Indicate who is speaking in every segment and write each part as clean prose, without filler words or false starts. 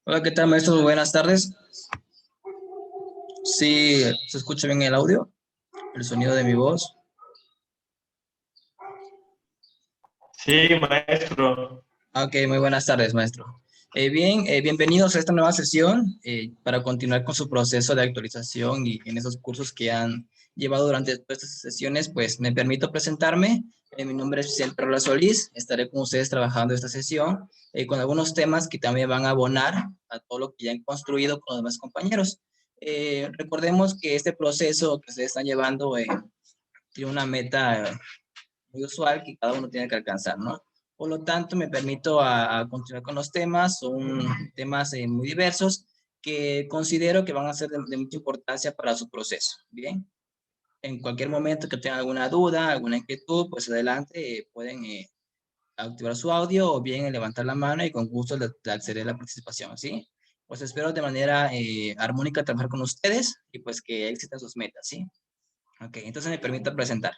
Speaker 1: Hola, ¿qué tal, maestro? Buenas tardes. Sí, ¿se escucha bien el audio? ¿El sonido de mi voz?
Speaker 2: Sí, maestro.
Speaker 1: Ok, muy buenas tardes, maestro. Bienvenidos a esta nueva sesión para continuar con su proceso de actualización y en esos cursos que han llevado durante todas estas sesiones, pues me permito presentarme. Mi nombre es Vicente Rola Solís. Estaré con ustedes trabajando esta sesión con algunos temas que también van a abonar a todo lo que ya han construido con los demás compañeros. Recordemos que este proceso que ustedes están llevando tiene una meta muy usual que cada uno tiene que alcanzar, ¿no? Por lo tanto, me permito a continuar con los temas. Son temas muy diversos que considero que van a ser de mucha importancia para su proceso. Bien, en cualquier momento que tengan alguna duda, alguna inquietud, pues adelante, pueden activar su audio o bien levantar la mano y con gusto le accederé a la participación, ¿sí? Pues espero de manera armónica trabajar con ustedes y pues que existen sus metas, ¿sí? Ok, entonces me permito presentar.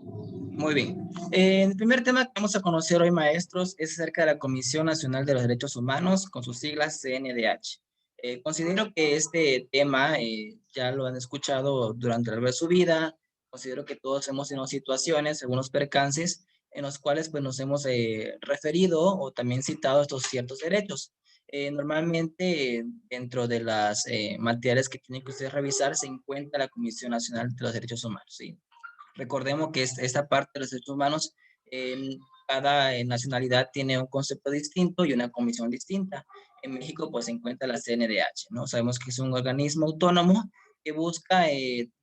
Speaker 1: Muy bien. El primer tema que vamos a conocer hoy, maestros, es acerca de la Comisión Nacional de los Derechos Humanos, con sus siglas CNDH. Considero que este tema ya lo han escuchado durante de su vida. Considero que todos hemos tenido situaciones, algunos percances, en los cuales pues, nos hemos referido o también citado estos ciertos derechos. Normalmente, dentro de las materias que tienen que ustedes revisar, se encuentra la Comisión Nacional de los Derechos Humanos, ¿sí? Recordemos que esta parte de los derechos humanos, cada nacionalidad tiene un concepto distinto y una comisión distinta. En México, pues se encuentra la CNDH, ¿no? Sabemos que es un organismo autónomo que busca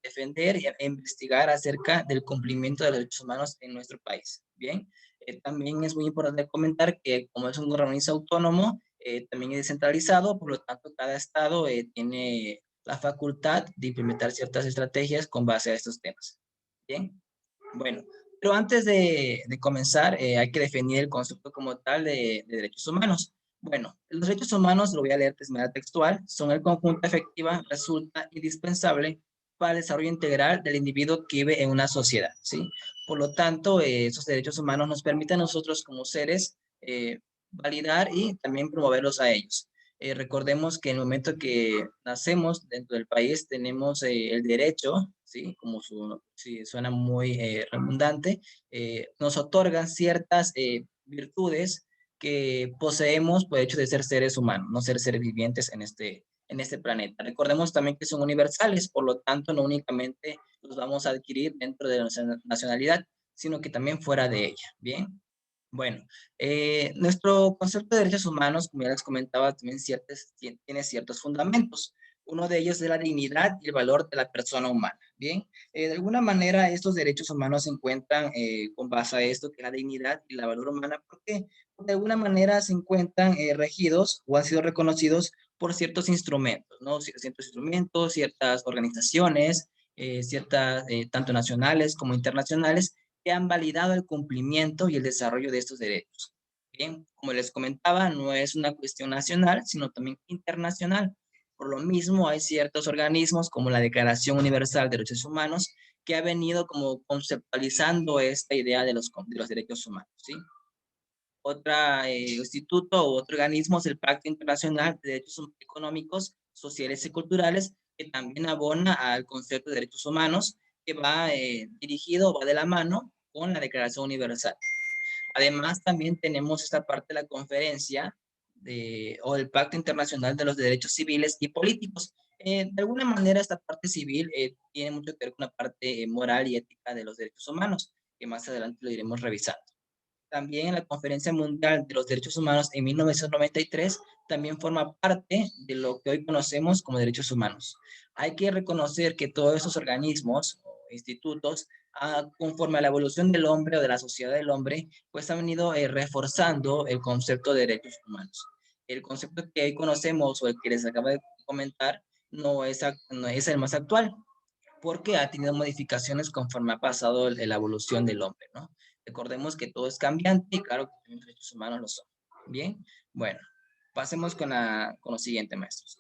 Speaker 1: defender e investigar acerca del cumplimiento de los derechos humanos en nuestro país. Bien, también es muy importante comentar que como es un organismo autónomo, también es descentralizado, por lo tanto, cada estado tiene la facultad de implementar ciertas estrategias con base a estos temas. Bien, bueno, pero antes de comenzar, hay que definir el concepto como tal de derechos humanos. Bueno, los derechos humanos, lo voy a leer de manera textual, son el conjunto efectiva, resulta indispensable para el desarrollo integral del individuo que vive en una sociedad, ¿sí? Por lo tanto, esos derechos humanos nos permiten a nosotros como seres validar y también promoverlos a ellos. Recordemos que en el momento que nacemos dentro del país tenemos el derecho, ¿sí? Como si suena muy redundante, nos otorgan ciertas virtudes que poseemos por el hecho de ser seres humanos, no ser seres vivientes en este planeta. Recordemos también que son universales, por lo tanto no únicamente los vamos a adquirir dentro de nuestra nacionalidad, sino que también fuera de ella, ¿bien? Bueno, nuestro concepto de derechos humanos, como ya les comentaba, también tiene ciertos fundamentos. Uno de ellos es la dignidad y el valor de la persona humana. Bien, de alguna manera estos derechos humanos se encuentran con base a esto, que es la dignidad y la valor humana, porque de alguna manera se encuentran regidos o han sido reconocidos por ciertos instrumentos, ¿no? Ciertos instrumentos, ciertas organizaciones, ciertas, tanto nacionales como internacionales, que han validado el cumplimiento y el desarrollo de estos derechos. Bien, como les comentaba, no es una cuestión nacional, sino también internacional. Por lo mismo, hay ciertos organismos como la Declaración Universal de Derechos Humanos que ha venido como conceptualizando esta idea de los derechos humanos, ¿sí? Otro instituto o otro organismo es el Pacto Internacional de Derechos Económicos, Sociales y Culturales, que también abona al concepto de derechos humanos, que va dirigido, va de la mano con la Declaración Universal. Además, también tenemos esta parte de la conferencia o el Pacto Internacional de los Derechos Civiles y Políticos. De alguna manera, esta parte civil tiene mucho que ver con la parte moral y ética de los derechos humanos, que más adelante lo iremos revisando. También la Conferencia Mundial de los Derechos Humanos en 1993 también forma parte de lo que hoy conocemos como derechos humanos. Hay que reconocer que todos esos organismos o institutos, conforme a la evolución del hombre o de la sociedad del hombre, pues han venido reforzando el concepto de derechos humanos. El concepto que hoy conocemos o el que les acabo de comentar no es el más actual, porque ha tenido modificaciones conforme ha pasado la evolución del hombre, ¿no? Recordemos que todo es cambiante y claro que también los derechos humanos lo son. Bien, bueno, pasemos con lo siguiente, maestros.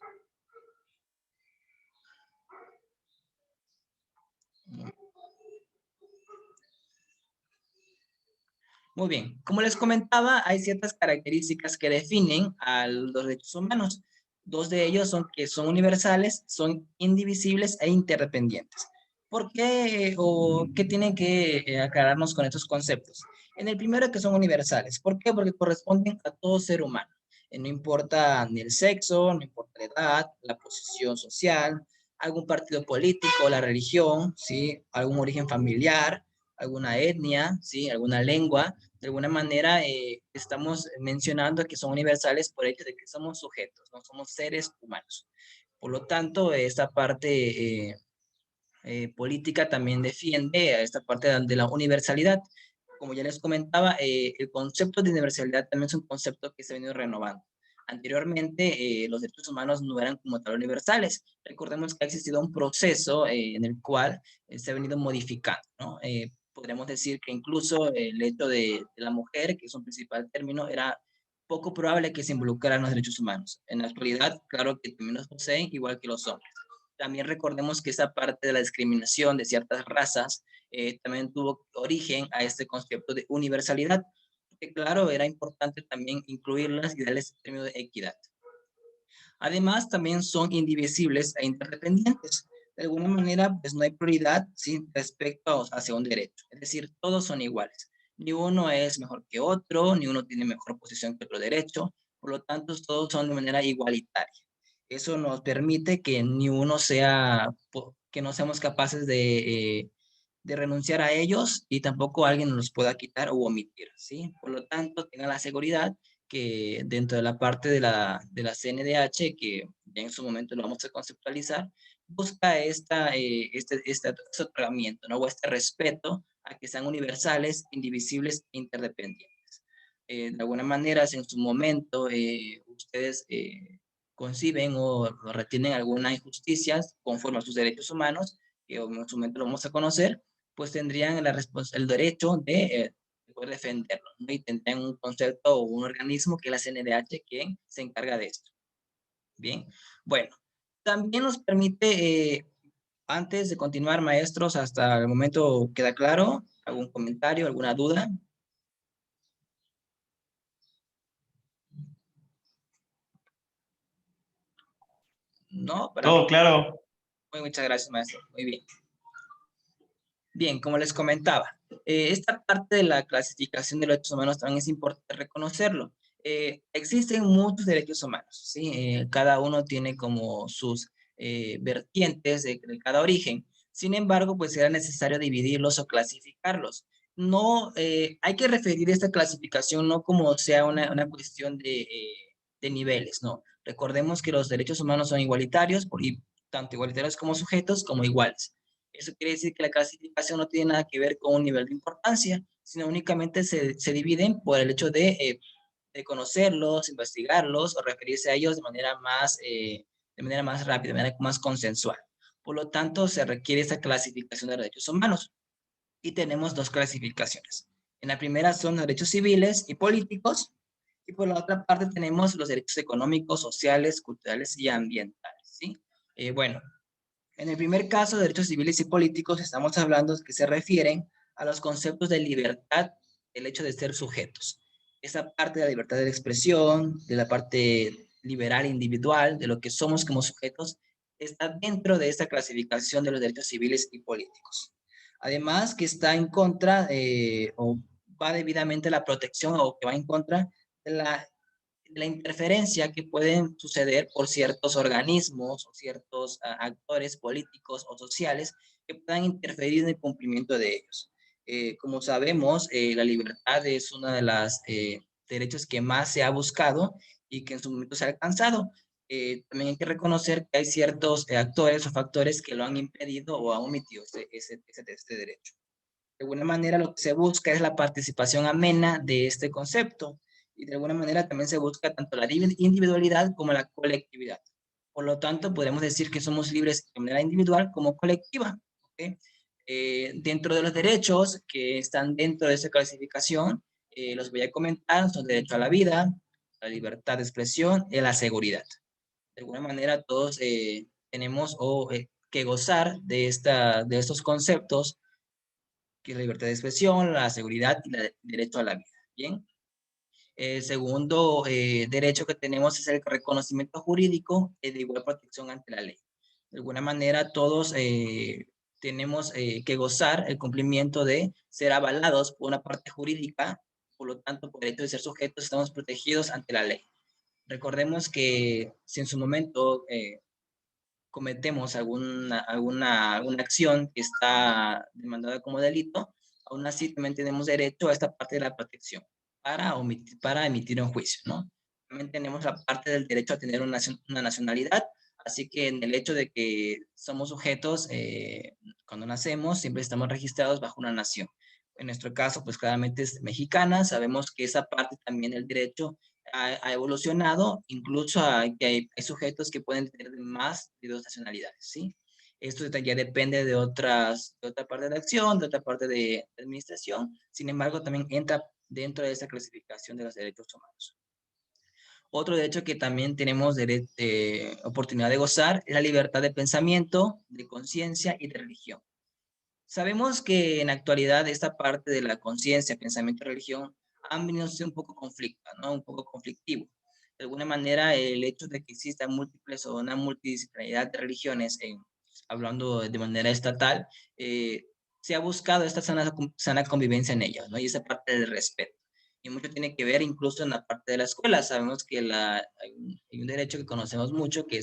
Speaker 1: Muy bien, como les comentaba, hay ciertas características que definen a los derechos humanos. Dos de ellos son que son universales, son indivisibles e interdependientes. ¿Por qué o qué tienen que aclararnos con estos conceptos? En el primero que son universales. ¿Por qué? Porque corresponden a todo ser humano. No importa ni el sexo, no importa la edad, la posición social, algún partido político, la religión, ¿sí? Algún origen familiar, alguna etnia, ¿sí? Alguna lengua. De alguna manera estamos mencionando que son universales por el hecho de que somos sujetos, no somos seres humanos. Por lo tanto, esta parte política también defiende a esta parte de la universalidad. Como ya les comentaba, el concepto de universalidad también es un concepto que se ha venido renovando. Anteriormente, los derechos humanos no eran como tal universales. Recordemos que ha existido un proceso en el cual se ha venido modificando, ¿no? Podríamos decir que incluso el hecho de la mujer, que es un principal término, era poco probable que se involucraran los derechos humanos. En la actualidad, claro que también los poseen, igual que los hombres. También recordemos que esa parte de la discriminación de ciertas razas también tuvo origen a este concepto de universalidad, que claro, era importante también incluirlas y darles el término de equidad. Además, también son indivisibles e interdependientes. De alguna manera, pues no hay prioridad sin respecto hacia un derecho. Es decir, todos son iguales. Ni uno es mejor que otro, ni uno tiene mejor posición que otro derecho. Por lo tanto, todos son de manera igualitaria. Eso nos permite que ni uno sea, que no seamos capaces de renunciar a ellos y tampoco alguien nos los pueda quitar o omitir, ¿sí? Por lo tanto, tengan la seguridad que dentro de la parte de la CNDH, que ya en su momento lo vamos a conceptualizar, busca este otorgamiento, ¿no? O este respeto a que sean universales, indivisibles e interdependientes. De alguna manera, si en su momento ustedes conciben o retienen alguna injusticia conforme a sus derechos humanos, que en su momento lo vamos a conocer, pues tendrían el derecho de poder defenderlo, ¿no? Y tendrían un concepto o un organismo que es la CNDH quien se encarga de esto. Bien, bueno, también nos permite, antes de continuar, maestros, hasta el momento queda claro, algún comentario, alguna duda. No, para mí.
Speaker 2: Todo claro.
Speaker 1: Muchas gracias, maestro. Muy bien. Bien, como les comentaba, esta parte de la clasificación de los derechos humanos también es importante reconocerlo. Existen muchos derechos humanos, ¿sí? Cada uno tiene como sus vertientes de cada origen. Sin embargo, pues era necesario dividirlos o clasificarlos. No, hay que referir esta clasificación no como sea una cuestión de niveles, no. Recordemos que los derechos humanos son igualitarios, y tanto igualitarios como sujetos como iguales. Eso quiere decir que la clasificación no tiene nada que ver con un nivel de importancia, sino únicamente se dividen por el hecho de conocerlos, investigarlos o referirse a ellos de manera más rápida, de manera más consensual. Por lo tanto, se requiere esa clasificación de derechos humanos. Y tenemos dos clasificaciones. En la primera son los derechos civiles y políticos, y por la otra parte tenemos los derechos económicos, sociales, culturales y ambientales, ¿sí? Bueno, en el primer caso, de derechos civiles y políticos, estamos hablando que se refieren a los conceptos de libertad, el hecho de ser sujetos. Esa parte de la libertad de expresión, de la parte liberal e individual, de lo que somos como sujetos, está dentro de esta clasificación de los derechos civiles y políticos. Además, que está en contra o va debidamente a la protección o que va en contra de la interferencia que pueden suceder por ciertos organismos o ciertos actores políticos o sociales que puedan interferir en el cumplimiento de ellos. Como sabemos, la libertad es uno de los derechos que más se ha buscado y que en su momento se ha alcanzado. También hay que reconocer que hay ciertos actores o factores que lo han impedido o han omitido este derecho. De alguna manera lo que se busca es la participación amena de este concepto y de alguna manera también se busca tanto la individualidad como la colectividad. Por lo tanto, podemos decir que somos libres de manera individual como colectiva. ¿Okay? Dentro de los derechos que están dentro de esa clasificación, los voy a comentar, son derecho a la vida, la libertad de expresión y la seguridad. De alguna manera todos tenemos que gozar de estos conceptos, que es la libertad de expresión, la seguridad y el derecho a la vida. Bien. El segundo derecho que tenemos es el reconocimiento jurídico de igual protección ante la ley. De alguna manera todos tenemos que gozar el cumplimiento de ser avalados por una parte jurídica, por lo tanto, por el hecho de ser sujetos, estamos protegidos ante la ley. Recordemos que si en su momento cometemos alguna acción que está demandada como delito, aún así también tenemos derecho a esta parte de la protección para emitir un juicio, ¿no? También tenemos la parte del derecho a tener una nacionalidad, así que en el hecho de que somos sujetos, cuando nacemos, siempre estamos registrados bajo una nación. En nuestro caso, pues claramente es mexicana, sabemos que esa parte también del derecho ha evolucionado, incluso hay sujetos que pueden tener más de dos nacionalidades, ¿sí? Esto ya depende de otra parte de acción, de otra parte de administración, sin embargo, también entra dentro de esa clasificación de los derechos humanos. Otro derecho que también tenemos oportunidad de gozar es la libertad de pensamiento, de conciencia y de religión. Sabemos que en la actualidad esta parte de la conciencia, pensamiento y religión han venido a ser un poco conflicto, ¿no? Un poco conflictivo. De alguna manera, el hecho de que existan múltiples o una multidisciplinaridad de religiones, hablando de manera estatal, se ha buscado esta sana convivencia en ellas, ¿no? Y esa parte del respeto. Y mucho tiene que ver incluso en la parte de la escuela. Sabemos que hay un derecho que conocemos mucho que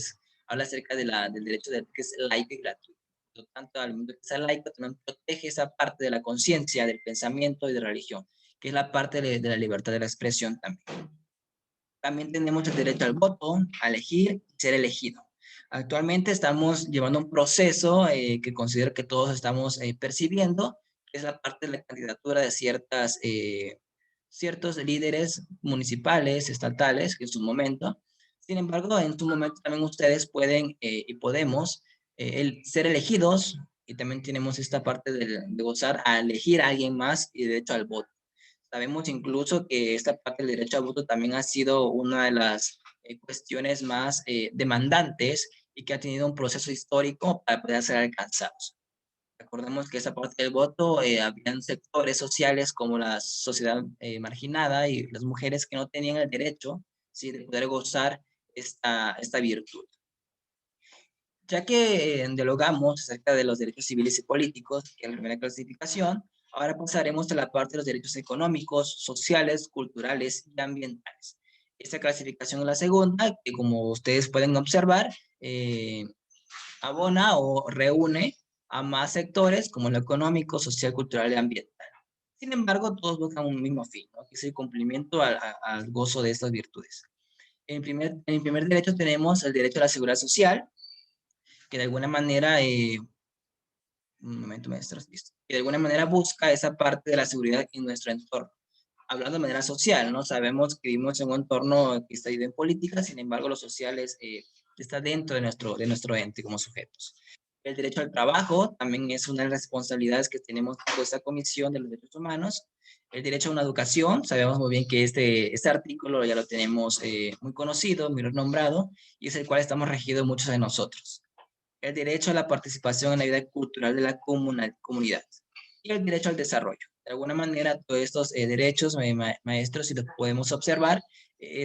Speaker 1: habla acerca del derecho que es laico y gratuito. Por lo tanto, al mundo que sea laico también protege esa parte de la conciencia, del pensamiento y de la religión, que es la parte de la libertad de la expresión también. También tenemos el derecho al voto, a elegir y ser elegido. Actualmente estamos llevando un proceso que considero que todos estamos percibiendo, que es la parte de la candidatura de ciertos líderes municipales, estatales, en su momento. Sin embargo, en su momento también ustedes pueden y podemos ser elegidos, y también tenemos esta parte de gozar a elegir a alguien más y derecho al voto. Sabemos incluso que esta parte del derecho al voto también ha sido una de las cuestiones más demandantes y que ha tenido un proceso histórico para poder ser alcanzados. Recordemos que esa parte del voto, habían sectores sociales como la sociedad marginada y las mujeres que no tenían el derecho, ¿sí?, de poder gozar esta virtud. Ya que dialogamos acerca de los derechos civiles y políticos, que es la primera clasificación, ahora pasaremos a la parte de los derechos económicos, sociales, culturales y ambientales. Esta clasificación es la segunda, que como ustedes pueden observar, abona o reúne a más sectores como lo económico, social, cultural y ambiental. Sin embargo, todos buscan un mismo fin, ¿no?, que es el cumplimiento al gozo de estas virtudes. En el primer derecho tenemos el derecho a la seguridad social, que de alguna manera, un momento, maestros, listo, que de alguna manera busca esa parte de la seguridad en nuestro entorno. Hablando de manera social, ¿no? Sabemos que vivimos en un entorno que está vivo en política, sin embargo, lo social está dentro de nuestro ente como sujetos. El derecho al trabajo también es una de las responsabilidades que tenemos por esta Comisión de los Derechos Humanos. El derecho a una educación, sabemos muy bien que este artículo ya lo tenemos muy conocido, muy renombrado, y es el cual estamos regidos muchos de nosotros. El derecho a la participación en la vida cultural de la comunidad y el derecho al desarrollo. De alguna manera, todos estos derechos, maestros, si los podemos observar,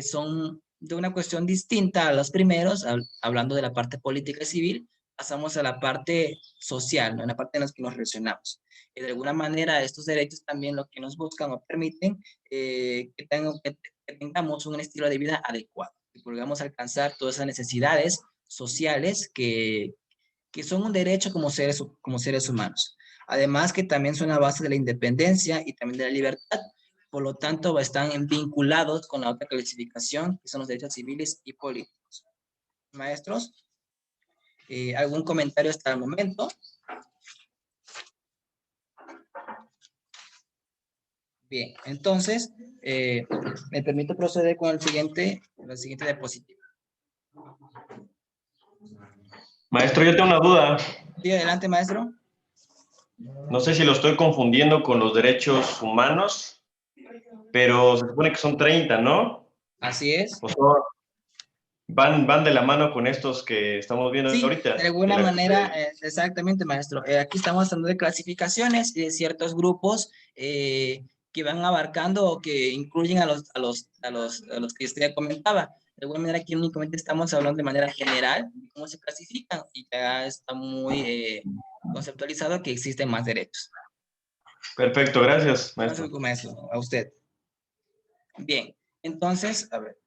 Speaker 1: son de una cuestión distinta a los primeros, hablando de la parte política y civil, pasamos a la parte social, ¿no?, en la parte en la que nos relacionamos. Y de alguna manera, estos derechos también lo que nos buscan o permiten que tengamos un estilo de vida adecuado, que podamos alcanzar todas esas necesidades sociales que son un derecho como seres humanos. Además que también son la base de la independencia y también de la libertad. Por lo tanto, están vinculados con la otra clasificación, que son los derechos civiles y políticos. Maestros, ¿algún comentario hasta el momento? Bien, entonces, me permito proceder con la siguiente diapositiva.
Speaker 2: Maestro, yo tengo una duda.
Speaker 1: Sí, adelante, maestro.
Speaker 2: No sé si lo estoy confundiendo con los derechos humanos, pero se supone que son 30, ¿no?
Speaker 1: Así es.
Speaker 2: O sea, van de la mano con estos que estamos viendo
Speaker 1: Sí, de
Speaker 2: ahorita.
Speaker 1: alguna manera, exactamente, maestro. Aquí estamos hablando de clasificaciones y de ciertos grupos que van abarcando o que incluyen a los que usted ya comentaba. De alguna manera, aquí únicamente estamos hablando de manera general de cómo se clasifican y ya está muy conceptualizado que existen más derechos.
Speaker 2: Perfecto, gracias,
Speaker 1: No se
Speaker 2: maestro.
Speaker 1: preocupe, maestro, a usted. Bien, entonces, a ver.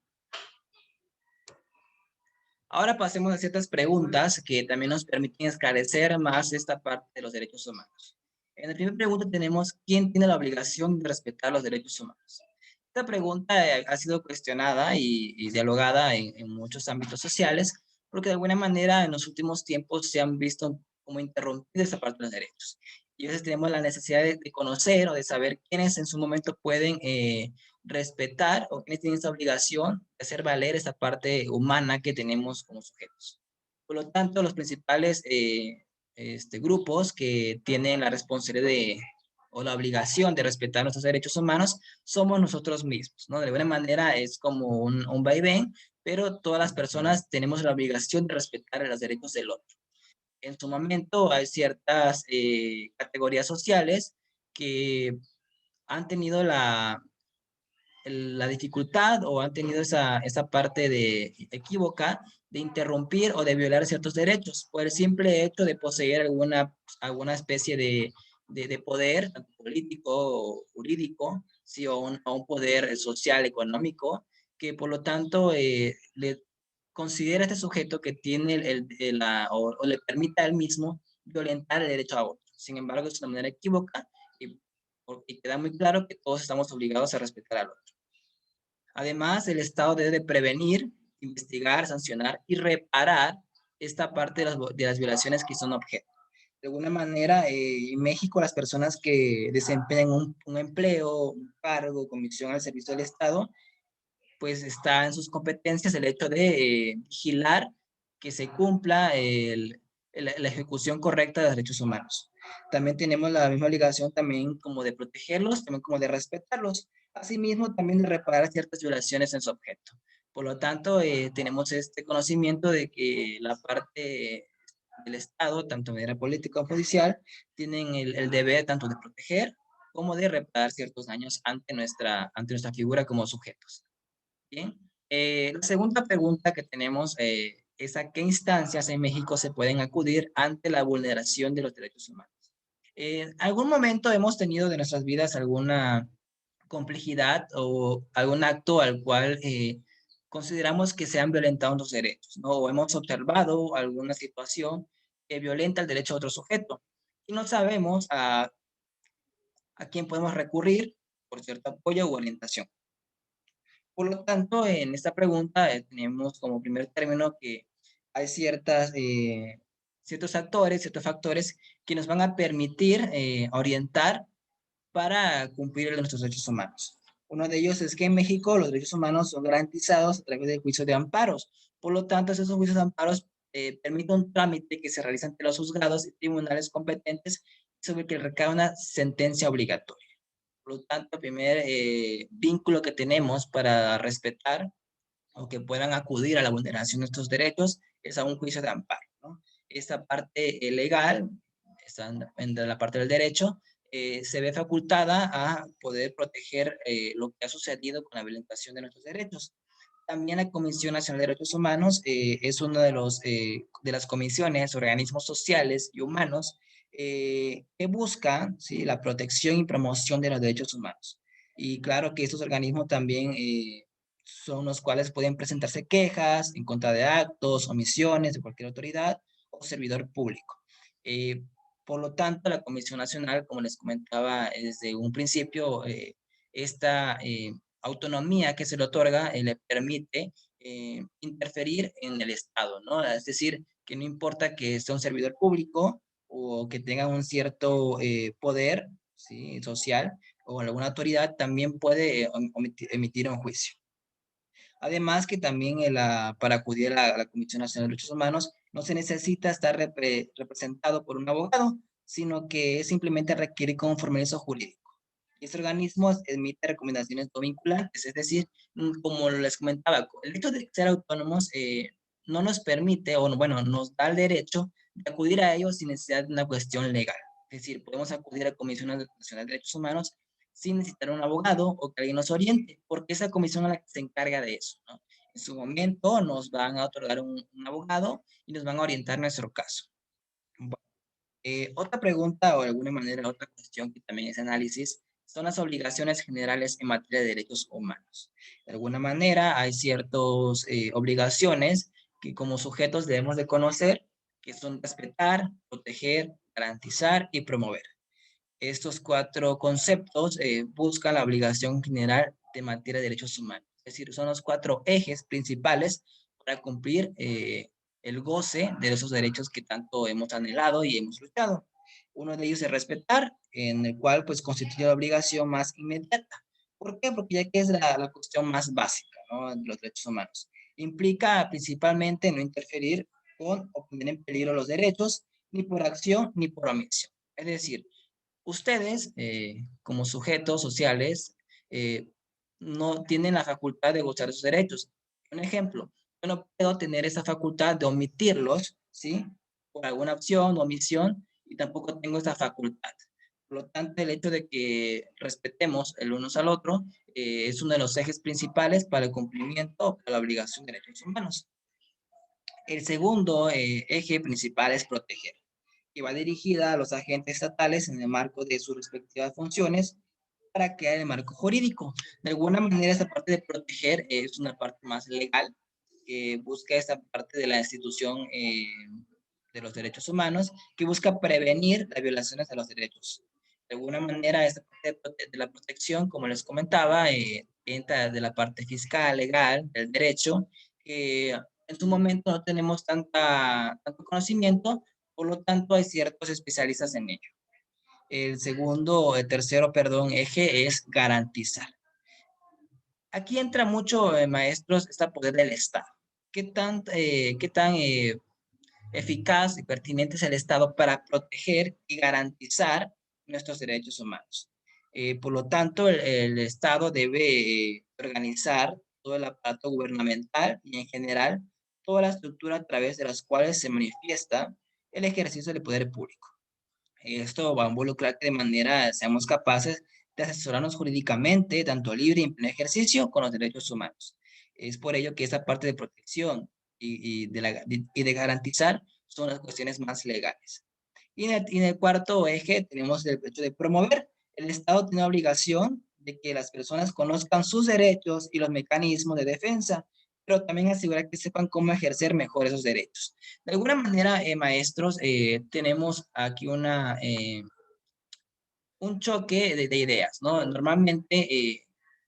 Speaker 1: Ahora pasemos a ciertas preguntas que también nos permiten esclarecer más esta parte de los derechos humanos. En la primera pregunta tenemos, ¿quién tiene la obligación de respetar los derechos humanos? Esta pregunta ha sido cuestionada y dialogada en muchos ámbitos sociales, porque de alguna manera en los últimos tiempos se han visto como interrumpida esta parte de los derechos. Y a veces tenemos la necesidad de conocer o de saber quiénes en su momento pueden respetar o quienes tienen esa obligación de hacer valer esa parte humana que tenemos como sujetos. Por lo tanto, los principales grupos que tienen la responsabilidad o la obligación de respetar nuestros derechos humanos somos nosotros mismos, ¿no? De alguna manera es como un vaivén, pero todas las personas tenemos la obligación de respetar los derechos del otro. En su momento hay ciertas categorías sociales que han tenido la dificultad o han tenido esa parte de equívoca de interrumpir o de violar ciertos derechos por el simple hecho de poseer alguna especie de poder, tanto político o jurídico, sí, o un poder social, económico, que por lo tanto le considera a este sujeto que tiene o le permite a él mismo violentar el derecho a otro. Sin embargo, es una manera equívoca y queda muy claro que todos estamos obligados a respetar al otro. Además, el Estado debe prevenir, investigar, sancionar y reparar esta parte de las violaciones que son objeto. De alguna manera, en México, las personas que desempeñan un empleo, un cargo, comisión al servicio del Estado, pues está en sus competencias el hecho de vigilar que se cumpla la ejecución correcta de los derechos humanos. También tenemos la misma obligación también como de protegerlos, también como de respetarlos, asimismo también de reparar ciertas violaciones en su objeto. Por lo tanto, tenemos este conocimiento de que la parte del Estado, tanto de manera política o judicial, tienen el deber tanto de proteger como de reparar ciertos daños ante nuestra figura como sujetos. Bien. La segunda pregunta que tenemos es a qué instancias en México se pueden acudir ante la vulneración de los derechos humanos. En algún momento hemos tenido de nuestras vidas alguna complejidad o algún acto al cual consideramos que se han violentado los derechos, ¿no? O hemos observado alguna situación que violenta el derecho a otro sujeto y no sabemos a quién podemos recurrir por cierto apoyo u orientación. Por lo tanto, en esta pregunta tenemos como primer término que hay ciertos actores, ciertos factores que nos van a permitir orientar para cumplir nuestros derechos humanos. Uno de ellos es que en México los derechos humanos son garantizados a través del juicio de amparos. Por lo tanto, esos juicios de amparos permiten un trámite que se realiza ante los juzgados y tribunales competentes sobre que recae una sentencia obligatoria. Por lo tanto, el primer vínculo que tenemos para respetar o que puedan acudir a la vulneración de estos derechos es a un juicio de amparo, ¿no? Esta parte legal, en la parte del derecho, se ve facultada a poder proteger lo que ha sucedido con la violentación de nuestros derechos. También la Comisión Nacional de Derechos Humanos es una de las comisiones, organismos sociales y humanos que buscan, ¿sí?, la protección y promoción de los derechos humanos. Y claro que estos organismos también son los cuales pueden presentarse quejas en contra de actos, omisiones de cualquier autoridad o servidor público. Eh, por lo tanto, la Comisión Nacional, como les comentaba desde un principio, esta autonomía que se le otorga le permite interferir en el Estado, ¿no? Es decir, que no importa que sea un servidor público o que tenga un cierto poder, ¿sí?, social o alguna autoridad, también puede emitir un juicio. Además que también para acudir a la Comisión Nacional de Derechos Humanos no se necesita estar representado por un abogado, sino que simplemente requiere compromiso jurídico. Este organismo emite recomendaciones no vinculantes, es decir, como les comentaba, el hecho de ser autónomos no nos permite, o bueno, nos da el derecho de acudir a ellos sin necesidad de una cuestión legal. Es decir, podemos acudir a la Comisión Nacional de Derechos Humanos sin necesitar un abogado o que alguien nos oriente, porque esa comisión es la que se encarga de eso, ¿no? En su momento nos van a otorgar un abogado y nos van a orientar nuestro caso. Bueno, otra pregunta o de alguna manera otra cuestión que también es análisis son las obligaciones generales en materia de derechos humanos. De alguna manera hay ciertas obligaciones que como sujetos debemos de conocer, que son respetar, proteger, garantizar y promover. Estos cuatro conceptos buscan la obligación general de materia de derechos humanos. Es decir, son los cuatro ejes principales para cumplir el goce de esos derechos que tanto hemos anhelado y hemos luchado. Uno de ellos es respetar, en el cual pues constituye la obligación más inmediata. ¿Por qué? Porque ya que es la cuestión más básica, ¿no?, de los derechos humanos. Implica principalmente no interferir con o poner en peligro los derechos, ni por acción ni por omisión. Es decir, ustedes, como sujetos sociales, eh, no tienen la facultad de gozar de sus derechos. Un ejemplo, yo no puedo tener esa facultad de omitirlos, ¿sí? Por alguna opción o omisión, y tampoco tengo esa facultad. Por lo tanto, el hecho de que respetemos el uno al otro es uno de los ejes principales para el cumplimiento de la obligación de derechos humanos. El segundo eje principal es proteger, que va dirigida a los agentes estatales en el marco de sus respectivas funciones para crear el marco jurídico. De alguna manera, esta parte de proteger es una parte más legal, que busca esta parte de la institución de los derechos humanos, que busca prevenir las violaciones de los derechos. De alguna manera, esta parte de la protección, como les comentaba, entra de la parte fiscal, legal, del derecho, que en su momento no tenemos tanto conocimiento, por lo tanto hay ciertos especialistas en ello. El tercero, perdón, eje es garantizar. Aquí entra mucho, maestros, este poder del Estado. ¿Qué tan eficaz y pertinente es el Estado para proteger y garantizar nuestros derechos humanos? Por lo tanto, el Estado debe organizar todo el aparato gubernamental y en general toda la estructura a través de las cuales se manifiesta el ejercicio del poder público. Esto va a involucrar que de manera seamos capaces de asesorarnos jurídicamente, tanto libre y en pleno ejercicio, con los derechos humanos. Es por ello que esta parte de protección y de garantizar son las cuestiones más legales. Y en el cuarto eje tenemos el hecho de promover. El Estado tiene la obligación de que las personas conozcan sus derechos y los mecanismos de defensa, pero también asegurar que sepan cómo ejercer mejor esos derechos. De alguna manera, maestros, tenemos aquí un choque de ideas, ¿no? Normalmente,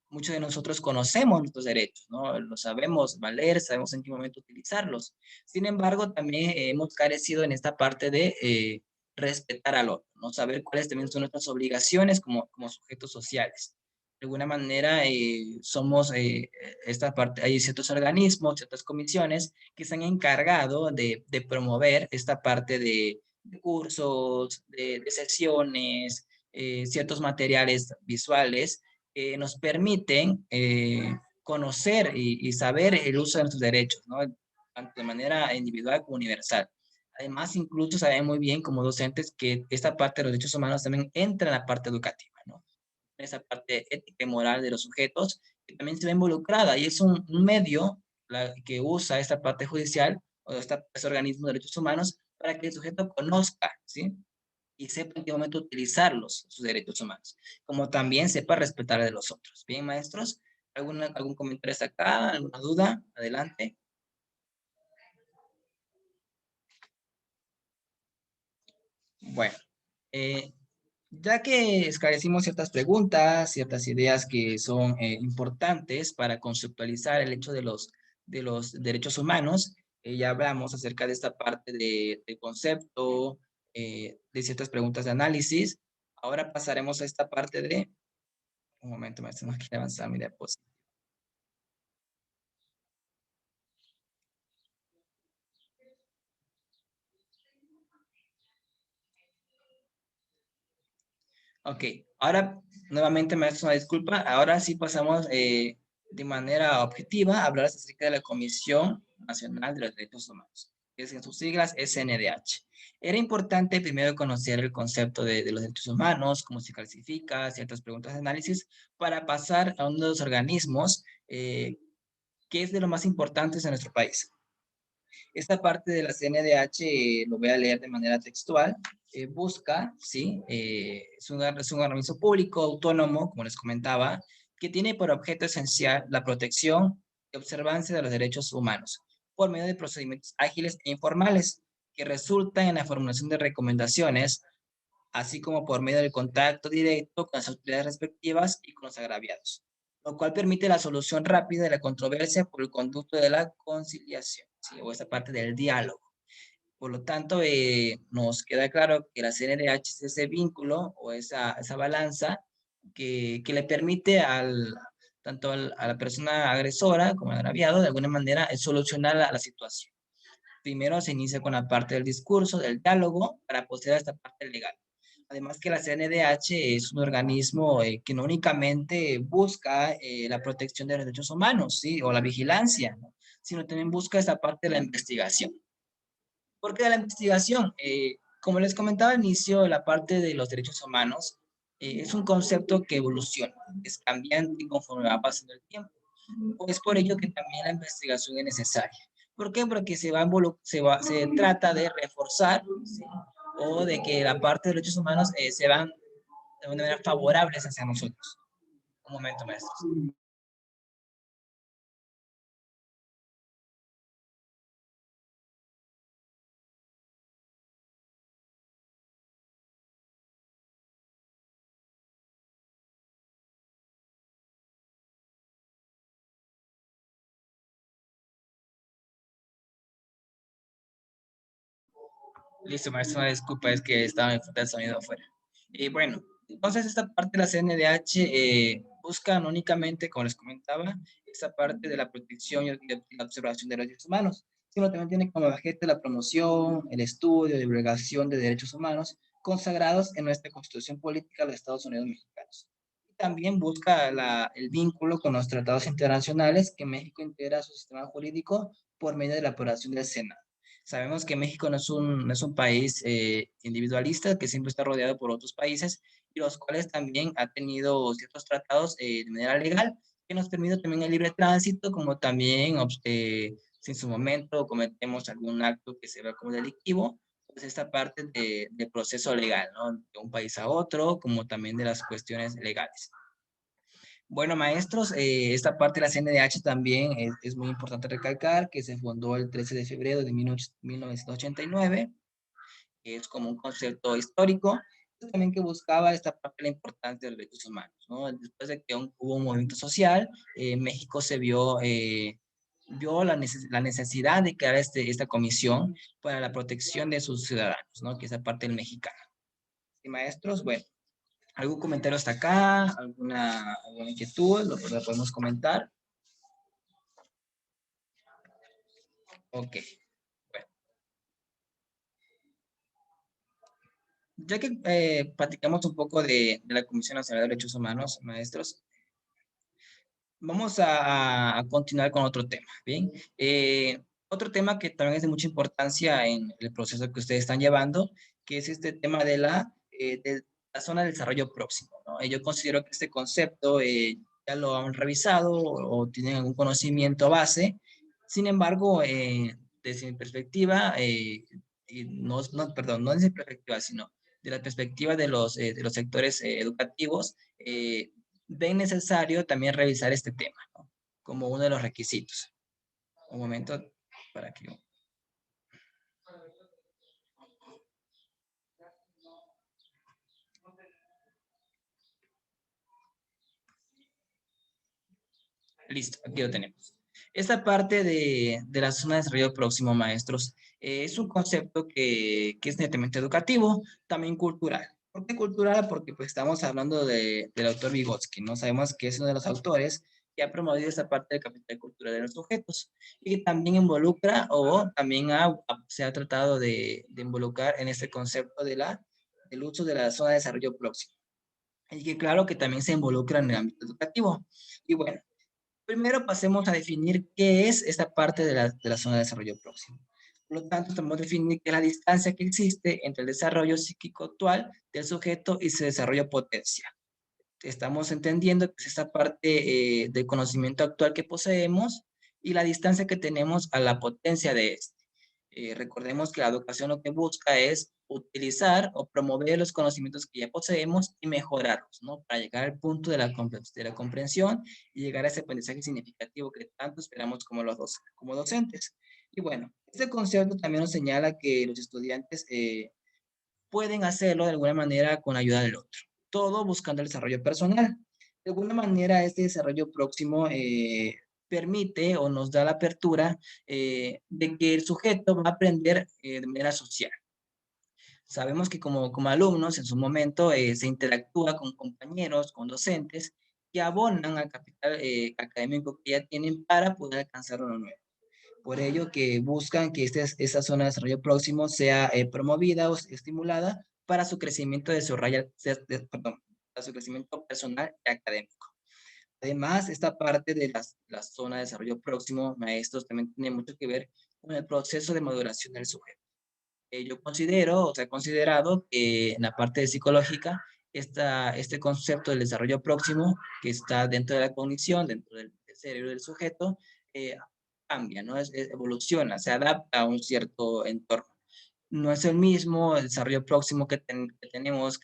Speaker 1: muchos de nosotros conocemos nuestros derechos, ¿no? Lo sabemos valer, sabemos en qué momento utilizarlos. Sin embargo, también hemos carecido en esta parte de respetar al otro, ¿no? Saber cuáles también son nuestras obligaciones como sujetos sociales. De alguna manera, somos esta parte, hay ciertos organismos, ciertas comisiones que se han encargado de promover esta parte de cursos, de sesiones, ciertos materiales visuales que nos permiten conocer y saber el uso de nuestros derechos, ¿no? Tanto de manera individual como universal. Además, incluso sabemos muy bien como docentes que esta parte de los derechos humanos también entra en la parte educativa, ¿no? Esa parte ética y moral de los sujetos que también se ve involucrada y es un medio que usa esta parte judicial o este organismo de derechos humanos para que el sujeto conozca, ¿sí?, y sepa en qué momento utilizarlos, sus derechos humanos, como también sepa respetar de los otros. Bien, maestros, ¿algún comentario hasta acá? ¿Alguna duda? Adelante. Bueno, eh, ya que esclarecimos ciertas preguntas, ciertas ideas que son importantes para conceptualizar el hecho de los derechos humanos, ya hablamos acerca de esta parte de concepto, de ciertas preguntas de análisis. Ahora pasaremos a esta parte de... Un momento, maestro, no quiere avanzar mi diapositiva. Ok, ahora nuevamente me haces una disculpa. Ahora sí pasamos de manera objetiva a hablar acerca de la Comisión Nacional de los Derechos Humanos, que es en sus siglas SNDH. Era importante primero conocer el concepto de los derechos humanos, cómo se clasifica, ciertas preguntas de análisis, para pasar a uno de los organismos que es de lo más importantes en nuestro país. Esta parte de la CNDH, lo voy a leer de manera textual, busca, ¿sí? Es un organismo público autónomo, como les comentaba, que tiene por objeto esencial la protección y observancia de los derechos humanos por medio de procedimientos ágiles e informales que resultan en la formulación de recomendaciones, así como por medio del contacto directo con las autoridades respectivas y con los agraviados, lo cual permite la solución rápida de la controversia por el conducto de la conciliación, ¿sí? O esa parte del diálogo. Por lo tanto, nos queda claro que la CNDH es ese vínculo o esa balanza que le permite tanto a la persona agresora como al agraviado, de alguna manera, solucionar la situación. Primero se inicia con la parte del discurso, del diálogo, para proceder a esta parte legal. Además que la CNDH es un organismo que no únicamente busca la protección de los derechos humanos, ¿sí? O la vigilancia, ¿no? Sino también busca esta parte de la investigación. ¿Por qué de la investigación? Como les comentaba al inicio, la parte de los derechos humanos es un concepto que evoluciona, es cambiante conforme va pasando el tiempo. Es por ello que también la investigación es necesaria. ¿Por qué? Porque se trata de reforzar, ¿sí? O de que la parte de los derechos humanos se van de una manera favorables hacia nosotros. Un momento, maestros. Listo, maestro, una disculpa, es que estaba en el sonido afuera. Y bueno, entonces esta parte de la CNDH busca no únicamente, como les comentaba, esa parte de la protección y la observación de los derechos humanos, sino también tiene como objeto la promoción, el estudio, divulgación de derechos humanos consagrados en nuestra Constitución Política de los Estados Unidos Mexicanos. Y también busca el vínculo con los tratados internacionales que México integra a su sistema jurídico por medio de la aprobación del Senado. Sabemos que México no es un país individualista, que siempre está rodeado por otros países, y los cuales también ha tenido ciertos tratados de manera legal, que nos permite también el libre tránsito, como también, si en su momento cometemos algún acto que se vea como delictivo, pues esta parte de proceso legal, ¿no? De un país a otro, como también de las cuestiones legales. Bueno, maestros, esta parte de la CNDH también es muy importante recalcar que se fundó el 13 de febrero de 1989, que es como un concepto histórico, también que buscaba esta parte de la importancia de los derechos humanos, ¿no? Después de que hubo un movimiento social, México se vio la necesidad de crear esta comisión para la protección de sus ciudadanos, ¿no? Que es la parte del mexicano. Y maestros, bueno. ¿Algún comentario hasta acá? ¿Alguna inquietud? ¿Lo podemos comentar? Ok. Bueno, ya que platicamos un poco de la Comisión Nacional de Derechos Humanos, maestros, vamos a continuar con otro tema, ¿bien? Otro tema que también es de mucha importancia en el proceso que ustedes están llevando, que es este tema de la zona de desarrollo próximo, ¿no? Yo considero que este concepto ya lo han revisado o tienen algún conocimiento base. Sin embargo, desde mi perspectiva, y perdón, no desde mi perspectiva, sino de la perspectiva de los sectores educativos, ven necesario también revisar este tema, ¿no? Como uno de los requisitos. Un momento para que... Listo, aquí lo tenemos. Esta parte de la zona de desarrollo próximo, maestros, es un concepto que es netamente educativo, también cultural. ¿Por qué cultural? Porque pues estamos hablando del autor Vygotsky, ¿no? Sabemos que es uno de los autores que ha promovido esta parte del capital cultural de los sujetos y que también involucra o también se ha tratado de involucrar en este concepto del uso de la zona de desarrollo próximo. y que claro que también se involucran en el ámbito educativo. Y bueno, primero pasemos a definir qué es esta parte de la zona de desarrollo próximo. Por lo tanto, estamos definiendo que es la distancia que existe entre el desarrollo psíquico actual del sujeto y su desarrollo potencial. Estamos entendiendo que es esta parte del conocimiento actual que poseemos y la distancia que tenemos a la potencia de este. Recordemos que la educación lo que busca es utilizar o promover los conocimientos que ya poseemos y mejorarlos, ¿no? Para llegar al punto de la comprensión y llegar a ese aprendizaje significativo que tanto esperamos como como docentes. Y bueno, este concepto también nos señala que los estudiantes pueden hacerlo de alguna manera con ayuda del otro, todo buscando el desarrollo personal. De alguna manera, este desarrollo próximo permite o nos da la apertura de que el sujeto va a aprender de manera social. Sabemos que como alumnos en su momento se interactúa con compañeros, con docentes que abonan al capital académico que ya tienen para poder alcanzar lo nuevo. Por ello que buscan que esta zona de desarrollo próximo sea promovida o estimulada para su crecimiento perdón, para su crecimiento personal y académico. Además, esta parte de la zona de desarrollo próximo, maestros, también tiene mucho que ver con el proceso de maduración del sujeto. Yo considero, o sea, he considerado que en la parte psicológica, este concepto del desarrollo próximo, que está dentro de la cognición, dentro del cerebro del sujeto, eh, cambia, ¿no? Evoluciona, se adapta a un cierto entorno. No es el mismo el desarrollo próximo que teníamos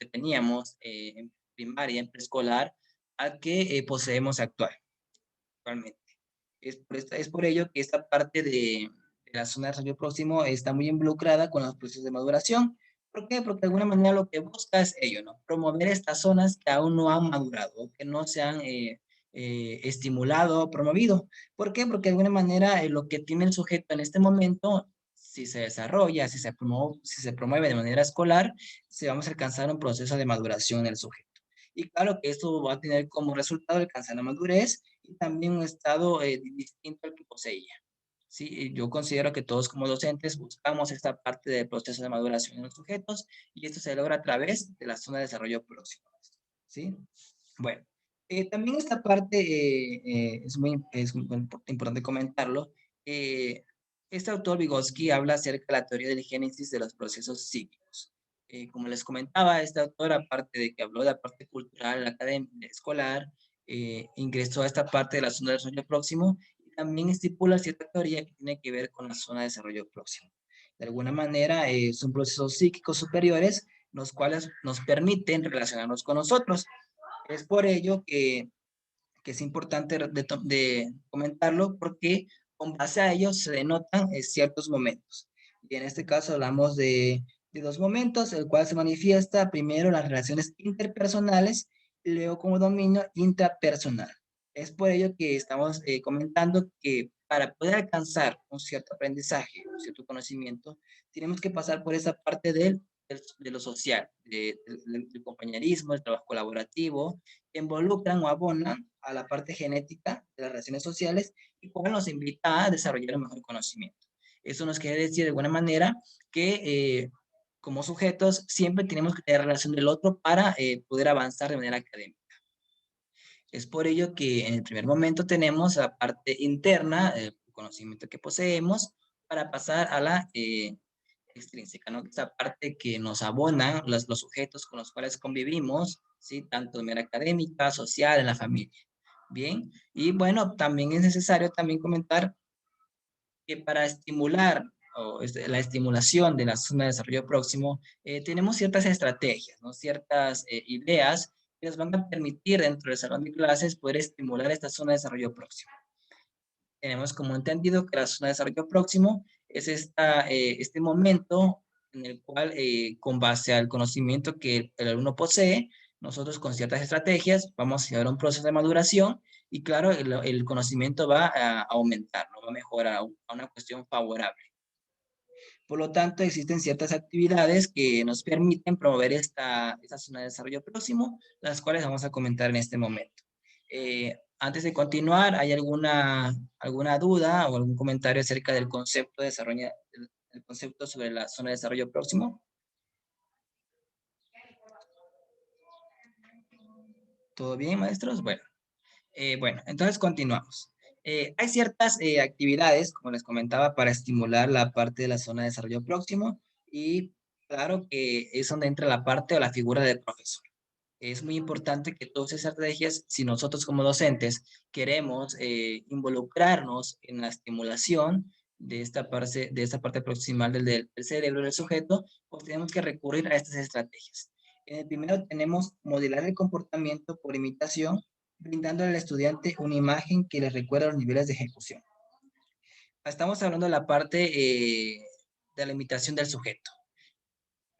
Speaker 1: en primaria, en preescolar, al que poseemos actualmente. Es por ello que esta parte de la zona de desarrollo próximo está muy involucrada con los procesos de maduración. ¿Por qué? Porque de alguna manera lo que busca es ello, ¿no? Promover estas zonas que aún no han madurado, que no se han estimulado o promovido. ¿Por qué? Porque de alguna manera lo que tiene el sujeto en este momento, si se desarrolla, si se promueve de manera escolar, se vamos a alcanzar un proceso de maduración del sujeto. Y claro que esto va a tener como resultado alcanzar la madurez y también un estado distinto al que poseía. Sí, yo considero que todos como docentes buscamos esta parte del proceso de maduración en los sujetos y esto se logra a través de la zona de desarrollo próximo. ¿Sí? Bueno, también esta parte es muy importante comentarlo. Eh, este autor Vygotsky habla acerca de la teoría del génesis de los procesos psíquicos. Como les comentaba, este autor, aparte de que habló de la parte cultural, académica, escolar, ingresó a esta parte de la zona de desarrollo próximo y también estipula cierta teoría que tiene que ver con la zona de desarrollo próximo. De alguna manera, son procesos psíquicos superiores, los cuales nos permiten relacionarnos con nosotros. Es por ello que es importante de comentarlo porque con base a ellos se denotan ciertos momentos. Y en este caso hablamos de dos momentos, el cual se manifiesta primero las relaciones interpersonales y luego como dominio intrapersonal. Es por ello que estamos comentando que para poder alcanzar un cierto aprendizaje, un cierto conocimiento, tenemos que pasar por esa parte de lo social, del compañerismo, el trabajo colaborativo, que involucran o abonan a la parte genética de las relaciones sociales y cual nos invita a desarrollar un mejor conocimiento. Eso nos quiere decir de alguna manera que como sujetos siempre tenemos que tener relación del otro para poder avanzar de manera académica. Es por ello que en el primer momento tenemos la parte interna, el conocimiento que poseemos, para pasar a la extrínseca, ¿no? Esa parte que nos abona los sujetos con los cuales convivimos, ¿sí? Tanto de manera académica, social, en la familia. Bien, y bueno, también es necesario también comentar que para estimular la estimulación de la zona de desarrollo próximo, tenemos ciertas estrategias, ¿no? Ciertas ideas que nos van a permitir dentro del salón de clases poder estimular esta zona de desarrollo próximo. Tenemos como entendido que la zona de desarrollo próximo es este momento en el cual, con base al conocimiento que el alumno posee, nosotros con ciertas estrategias vamos a llevar un proceso de maduración y claro, el conocimiento va a aumentar, ¿no? Va a mejorar a una cuestión favorable. Por lo tanto, existen ciertas actividades que nos permiten promover esta zona de desarrollo próximo, las cuales vamos a comentar en este momento. Antes de continuar, ¿hay alguna duda o algún comentario acerca del concepto de desarrollo, el concepto sobre la zona de desarrollo próximo? ¿Todo bien, maestros? Bueno, entonces continuamos. Hay ciertas actividades, como les comentaba, para estimular la parte de la zona de desarrollo próximo y claro que es donde entra la parte o la figura del profesor. Es muy importante que todas esas estrategias, si nosotros como docentes queremos involucrarnos en la estimulación de esta parte proximal del cerebro del sujeto, pues tenemos que recurrir a estas estrategias. En el primero tenemos modelar el comportamiento por imitación, brindando al estudiante una imagen que le recuerda los niveles de ejecución. Estamos hablando de la parte de la imitación del sujeto.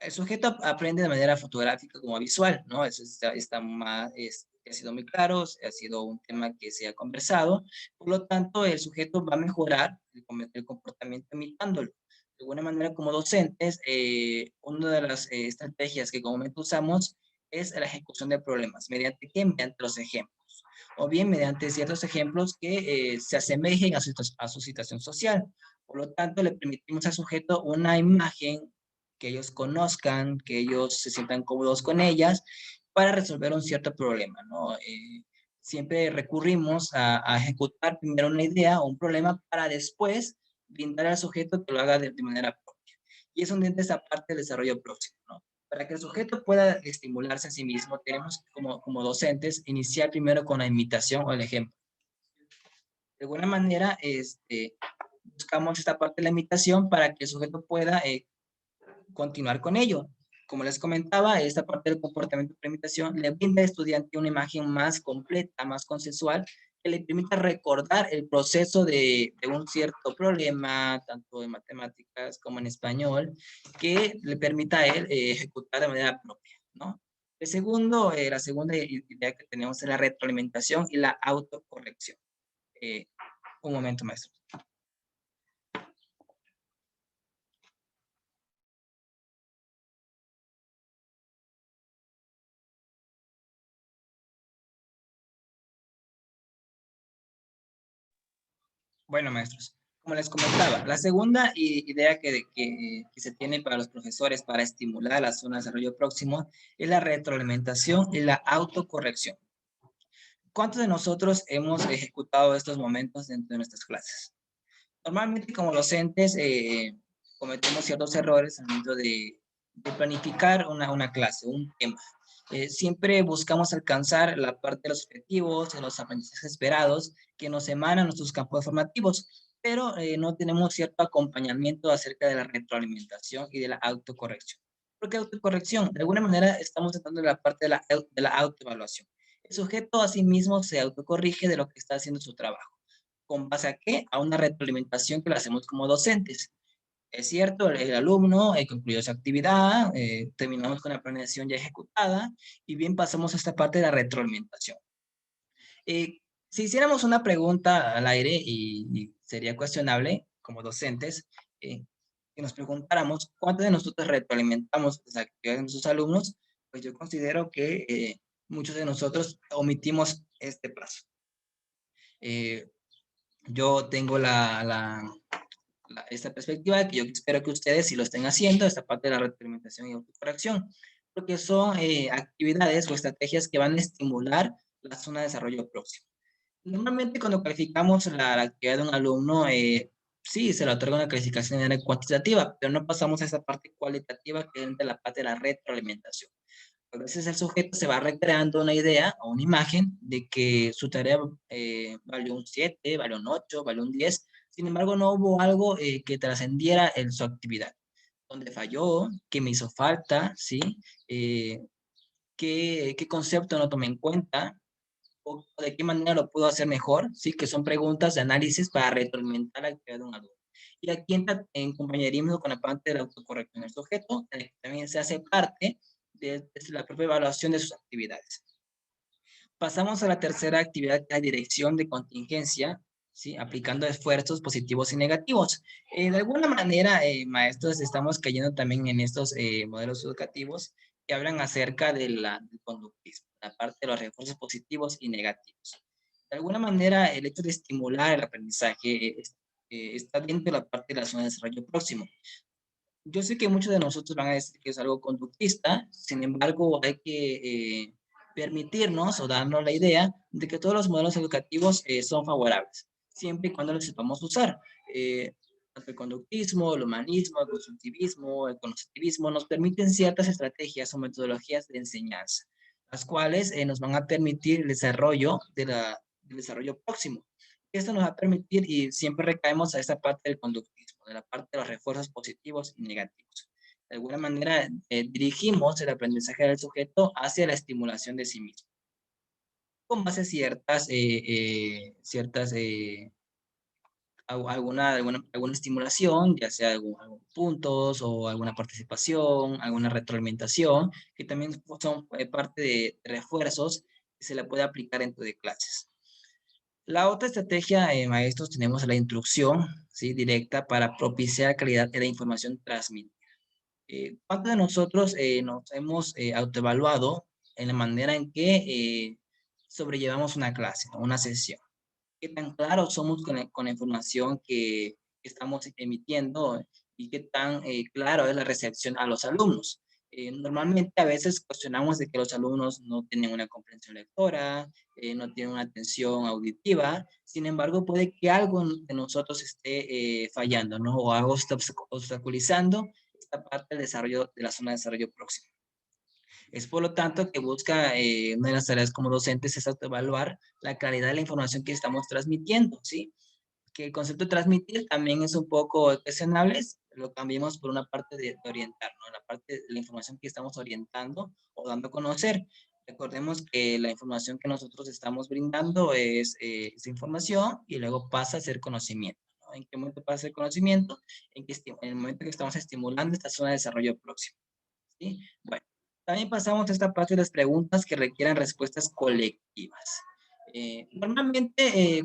Speaker 1: El sujeto aprende de manera fotográfica como visual, ¿no? Eso está más, ha sido muy claro, ha sido un tema que se ha conversado, por lo tanto el sujeto va a mejorar el comportamiento imitándolo. De alguna manera como docentes, una de las estrategias que comúnmente usamos es la ejecución de problemas. ¿Mediante qué? Mediante los ejemplos. O bien mediante ciertos ejemplos que se asemejen a su situación social. Por lo tanto, le permitimos al sujeto una imagen que ellos conozcan, que ellos se sientan cómodos con ellas para resolver un cierto problema, ¿no? Siempre recurrimos a ejecutar primero una idea o un problema para después brindar al sujeto que lo haga de manera propia. Y es donde entra esa parte del desarrollo próximo, ¿no? Para que el sujeto pueda estimularse a sí mismo, tenemos como docentes iniciar primero con la imitación o el ejemplo. De alguna manera, buscamos esta parte de la imitación para que el sujeto pueda continuar con ello. Como les comentaba, esta parte del comportamiento de imitación le brinda al estudiante una imagen más completa, más consensual, que le permita recordar el proceso de un cierto problema, tanto en matemáticas como en español, que le permita a él ejecutar de manera propia, ¿no? La segunda idea que tenemos es la retroalimentación y la autocorrección. Un momento, maestro. Bueno, maestros, como les comentaba, la segunda idea que se tiene para los profesores para estimular la zona de desarrollo próximo es la retroalimentación y la autocorrección. ¿Cuántos de nosotros hemos ejecutado estos momentos dentro de nuestras clases? Normalmente como docentes cometemos ciertos errores al momento de planificar una clase, un tema. Siempre buscamos alcanzar la parte de los objetivos, de los aprendizajes esperados que nos emanan nuestros campos formativos, pero no tenemos cierto acompañamiento acerca de la retroalimentación y de la autocorrección. ¿Por qué autocorrección? De alguna manera estamos tratando de la parte de la autoevaluación. El sujeto a sí mismo se autocorrige de lo que está haciendo su trabajo. ¿Con base a qué? A una retroalimentación que la hacemos como docentes. Es cierto, el alumno concluyó su actividad, terminamos con la planeación ya ejecutada y bien pasamos a esta parte de la retroalimentación. Si hiciéramos una pregunta al aire y sería cuestionable como docentes, que nos preguntáramos cuántos de nosotros retroalimentamos las actividades de nuestros alumnos, pues yo considero que muchos de nosotros omitimos este paso. Yo tengo esta perspectiva de que yo espero que ustedes sí lo estén haciendo, esta parte de la retroalimentación y autocorrección, porque son actividades o estrategias que van a estimular la zona de desarrollo próximo. Normalmente cuando calificamos la actividad de un alumno, sí, se le otorga una calificación de manera cuantitativa, pero no pasamos a esa parte cualitativa que es de la parte de la retroalimentación. A veces el sujeto se va recreando una idea o una imagen de que su tarea valió un 7, valió un 8, valió un 10. Sin embargo, no hubo algo que trascendiera en su actividad. Donde falló, qué me hizo falta, ¿sí? Eh, qué concepto no tomé en cuenta o de qué manera lo puedo hacer mejor, ¿sí? Que son preguntas de análisis para retroalimentar la actividad de un alumno. Y aquí entra en compañerismo con la parte de la autocorrección del sujeto, que también se hace parte de la propia evaluación de sus actividades. Pasamos a la tercera actividad, que es la dirección de contingencia, ¿sí? Aplicando esfuerzos positivos y negativos. De alguna manera, maestros, estamos cayendo también en estos modelos educativos que hablan acerca del conductismo, la parte de los refuerzos positivos y negativos. De alguna manera, el hecho de estimular el aprendizaje está dentro de la parte de la zona de desarrollo próximo. Yo sé que muchos de nosotros van a decir que es algo conductista, sin embargo, hay que permitirnos o darnos la idea de que todos los modelos educativos son favorables, siempre y cuando los sepamos usar. Tanto el conductismo, el humanismo, el constructivismo, el conociativismo nos permiten ciertas estrategias o metodologías de enseñanza, las cuales nos van a permitir el desarrollo del desarrollo próximo. Esto nos va a permitir, y siempre recaemos a esta parte del conductismo, de la parte de los refuerzos positivos y negativos. De alguna manera, dirigimos el aprendizaje del sujeto hacia la estimulación de sí mismo, con base a alguna estimulación, ya sea algunos puntos o alguna participación, alguna retroalimentación, que también son parte de refuerzos que se le puede aplicar dentro de clases. La otra estrategia, maestros, tenemos la instrucción, ¿sí?, directa para propiciar calidad de la información transmitida. ¿Cuántos de nosotros nos hemos autoevaluado en la manera en que sobrellevamos una clase, ¿no?, una sesión? ¿Qué tan claros somos con la información que estamos emitiendo y qué tan claro es la recepción a los alumnos? Normalmente a veces cuestionamos de que los alumnos no tienen una comprensión lectora, no tienen una atención auditiva. Sin embargo, puede que algo de nosotros esté fallando, ¿no? O algo está obstaculizando esta parte del desarrollo de la zona de desarrollo próximo. Es por lo tanto que busca, una de las tareas como docentes es autoevaluar la calidad de la información que estamos transmitiendo, ¿sí? Que el concepto de transmitir también es un poco cuestionable, lo cambiamos por una parte de orientar, ¿no? La parte de la información que estamos orientando o dando a conocer. Recordemos que la información que nosotros estamos brindando es información y luego pasa a ser conocimiento, ¿no? ¿En qué momento pasa a ser conocimiento? En el momento que estamos estimulando esta zona de desarrollo próximo, ¿sí? Bueno, también pasamos a esta parte de las preguntas que requieren respuestas colectivas. Normalmente,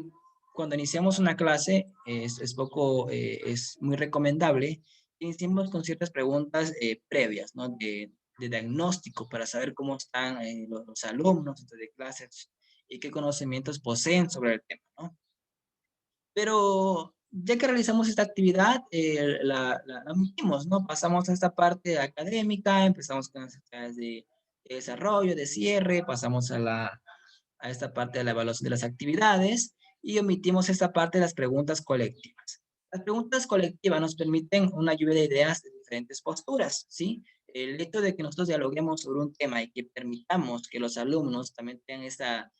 Speaker 1: cuando iniciamos una clase, es muy recomendable que iniciemos con ciertas preguntas previas, ¿no? De diagnóstico para saber cómo están los alumnos dentro de clases y qué conocimientos poseen sobre el tema, ¿no? Pero ya que realizamos esta actividad, la omitimos, ¿no? Pasamos a esta parte académica, empezamos con las actividades de desarrollo, de cierre, pasamos a esta parte de la evaluación de las actividades y omitimos esta parte de las preguntas colectivas. Las preguntas colectivas nos permiten una lluvia de ideas de diferentes posturas, ¿sí? El hecho de que nosotros dialoguemos sobre un tema y que permitamos que los alumnos también tengan esta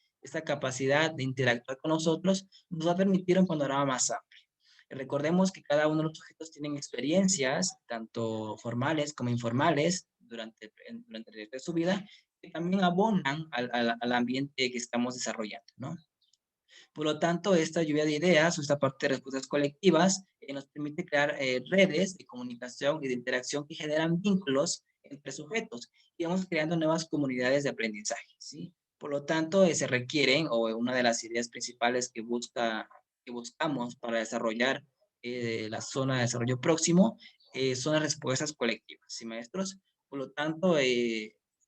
Speaker 1: capacidad de interactuar con nosotros, nos va a permitir un panorama más amplio. Recordemos que cada uno de los sujetos tienen experiencias, tanto formales como informales, durante el resto de su vida, que también abonan al ambiente que estamos desarrollando, ¿no? Por lo tanto, esta lluvia de ideas o esta parte de respuestas colectivas nos permite crear redes de comunicación y de interacción que generan vínculos entre sujetos y vamos creando nuevas comunidades de aprendizaje, ¿sí? Por lo tanto, se requieren, o una de las ideas principales que buscamos para desarrollar la zona de desarrollo próximo, son las respuestas colectivas, ¿sí, maestros? Por lo tanto,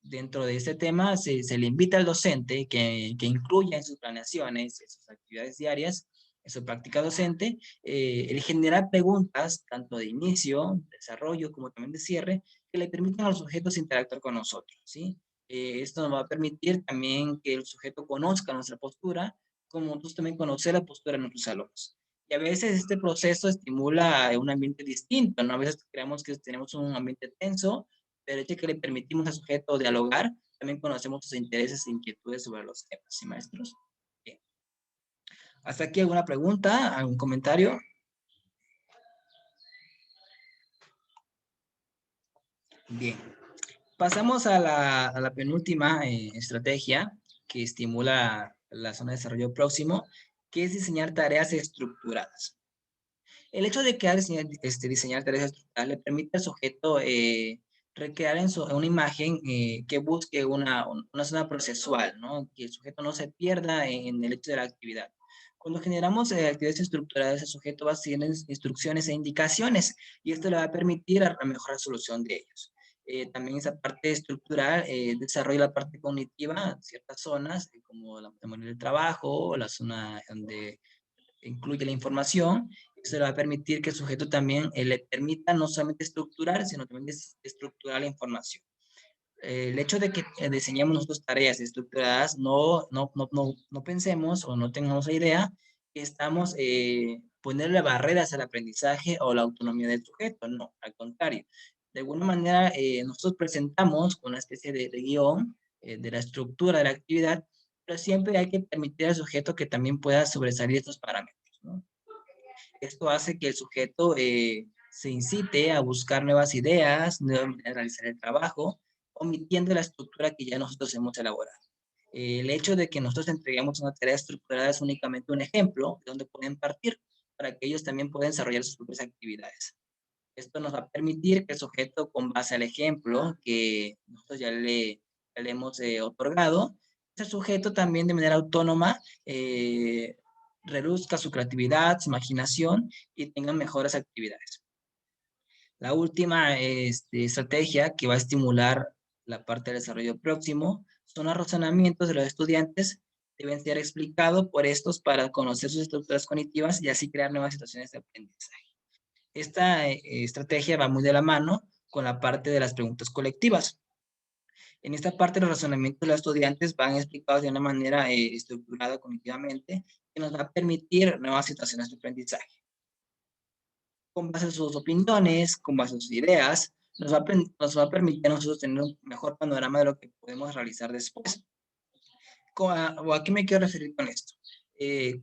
Speaker 1: dentro de este tema se le invita al docente que incluya en sus planeaciones, en sus actividades diarias, en su práctica docente, el generar preguntas, tanto de inicio, desarrollo, como también de cierre, que le permitan a los sujetos interactuar con nosotros, ¿sí? Esto nos va a permitir también que el sujeto conozca nuestra postura, como nosotros también conocer la postura de nuestros alumnos. Y a veces este proceso estimula un ambiente distinto, ¿no? A veces creemos que tenemos un ambiente tenso, pero hecho que le permitimos al sujeto dialogar, también conocemos sus intereses e inquietudes sobre los temas, ¿sí, maestros? Bien. ¿Hasta aquí alguna pregunta, algún comentario? Bien. Pasamos a la penúltima estrategia que estimula la zona de desarrollo próximo, que es diseñar tareas estructuradas. El hecho de que diseñar tareas estructuradas le permite al sujeto recrear en una imagen que busque una zona procesual, ¿no? Que el sujeto no se pierda en el hecho de la actividad. Cuando generamos actividades estructuradas, el sujeto va a seguir instrucciones e indicaciones y esto le va a permitir a mejor resolución de ellos. También esa parte estructural desarrolla la parte cognitiva, ciertas zonas, como la memoria del trabajo, la zona donde incluye la información. Eso le va a permitir que el sujeto también le permita no solamente estructurar, sino también estructurar la información. El hecho de que diseñemos nuestras tareas estructuradas, no pensemos o no tengamos la idea que estamos ponerle barreras al aprendizaje o la autonomía del sujeto. No, al contrario. De alguna manera, nosotros presentamos una especie de guión de la estructura de la actividad, pero siempre hay que permitir al sujeto que también pueda sobresalir estos parámetros, ¿no? Esto hace que el sujeto se incite a buscar nuevas ideas, a realizar el trabajo, omitiendo la estructura que ya nosotros hemos elaborado. El hecho de que nosotros entreguemos una tarea estructurada es únicamente un ejemplo de donde pueden partir para que ellos también puedan desarrollar sus propias actividades. Esto nos va a permitir que el sujeto, con base al ejemplo que nosotros ya le hemos otorgado, ese sujeto también de manera autónoma reduzca su creatividad, su imaginación y tenga mejores actividades. La última estrategia que va a estimular la parte del desarrollo próximo son los razonamientos de los estudiantes. Deben ser explicados por estos para conocer sus estructuras cognitivas y así crear nuevas situaciones de aprendizaje. Esta estrategia va muy de la mano con la parte de las preguntas colectivas. En esta parte, los razonamientos de los estudiantes van explicados de una manera estructurada cognitivamente que nos va a permitir nuevas situaciones de aprendizaje. Con base a sus opiniones, con base a sus ideas, nos va a permitir a nosotros tener un mejor panorama de lo que podemos realizar después. ¿A qué me quiero referir con esto?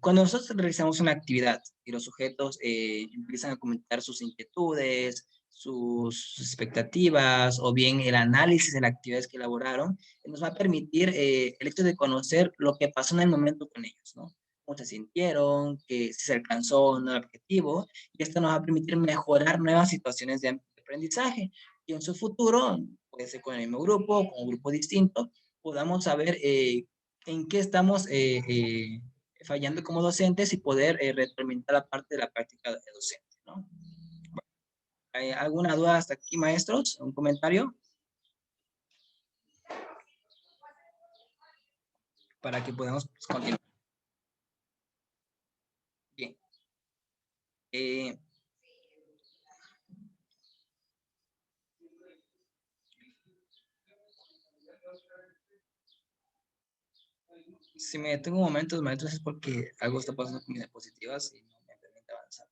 Speaker 1: Cuando nosotros realizamos una actividad y los sujetos empiezan a comentar sus inquietudes, sus expectativas o bien el análisis de las actividades que elaboraron, nos va a permitir el hecho de conocer lo que pasó en el momento con ellos, ¿no? Cómo se sintieron, que si se alcanzó o no el objetivo, y esto nos va a permitir mejorar nuevas situaciones de aprendizaje. Y en su futuro, puede ser con el mismo grupo, con un grupo distinto, podamos saber en qué estamos fallando como docentes y poder retroalimentar la parte de la práctica de docente, ¿no? ¿Alguna duda hasta aquí, maestros? ¿Un comentario? Para que podamos continuar. Bien. Si me detengo un momento, maestros, es porque algo está pasando con mis diapositivas y no me permite avanzar.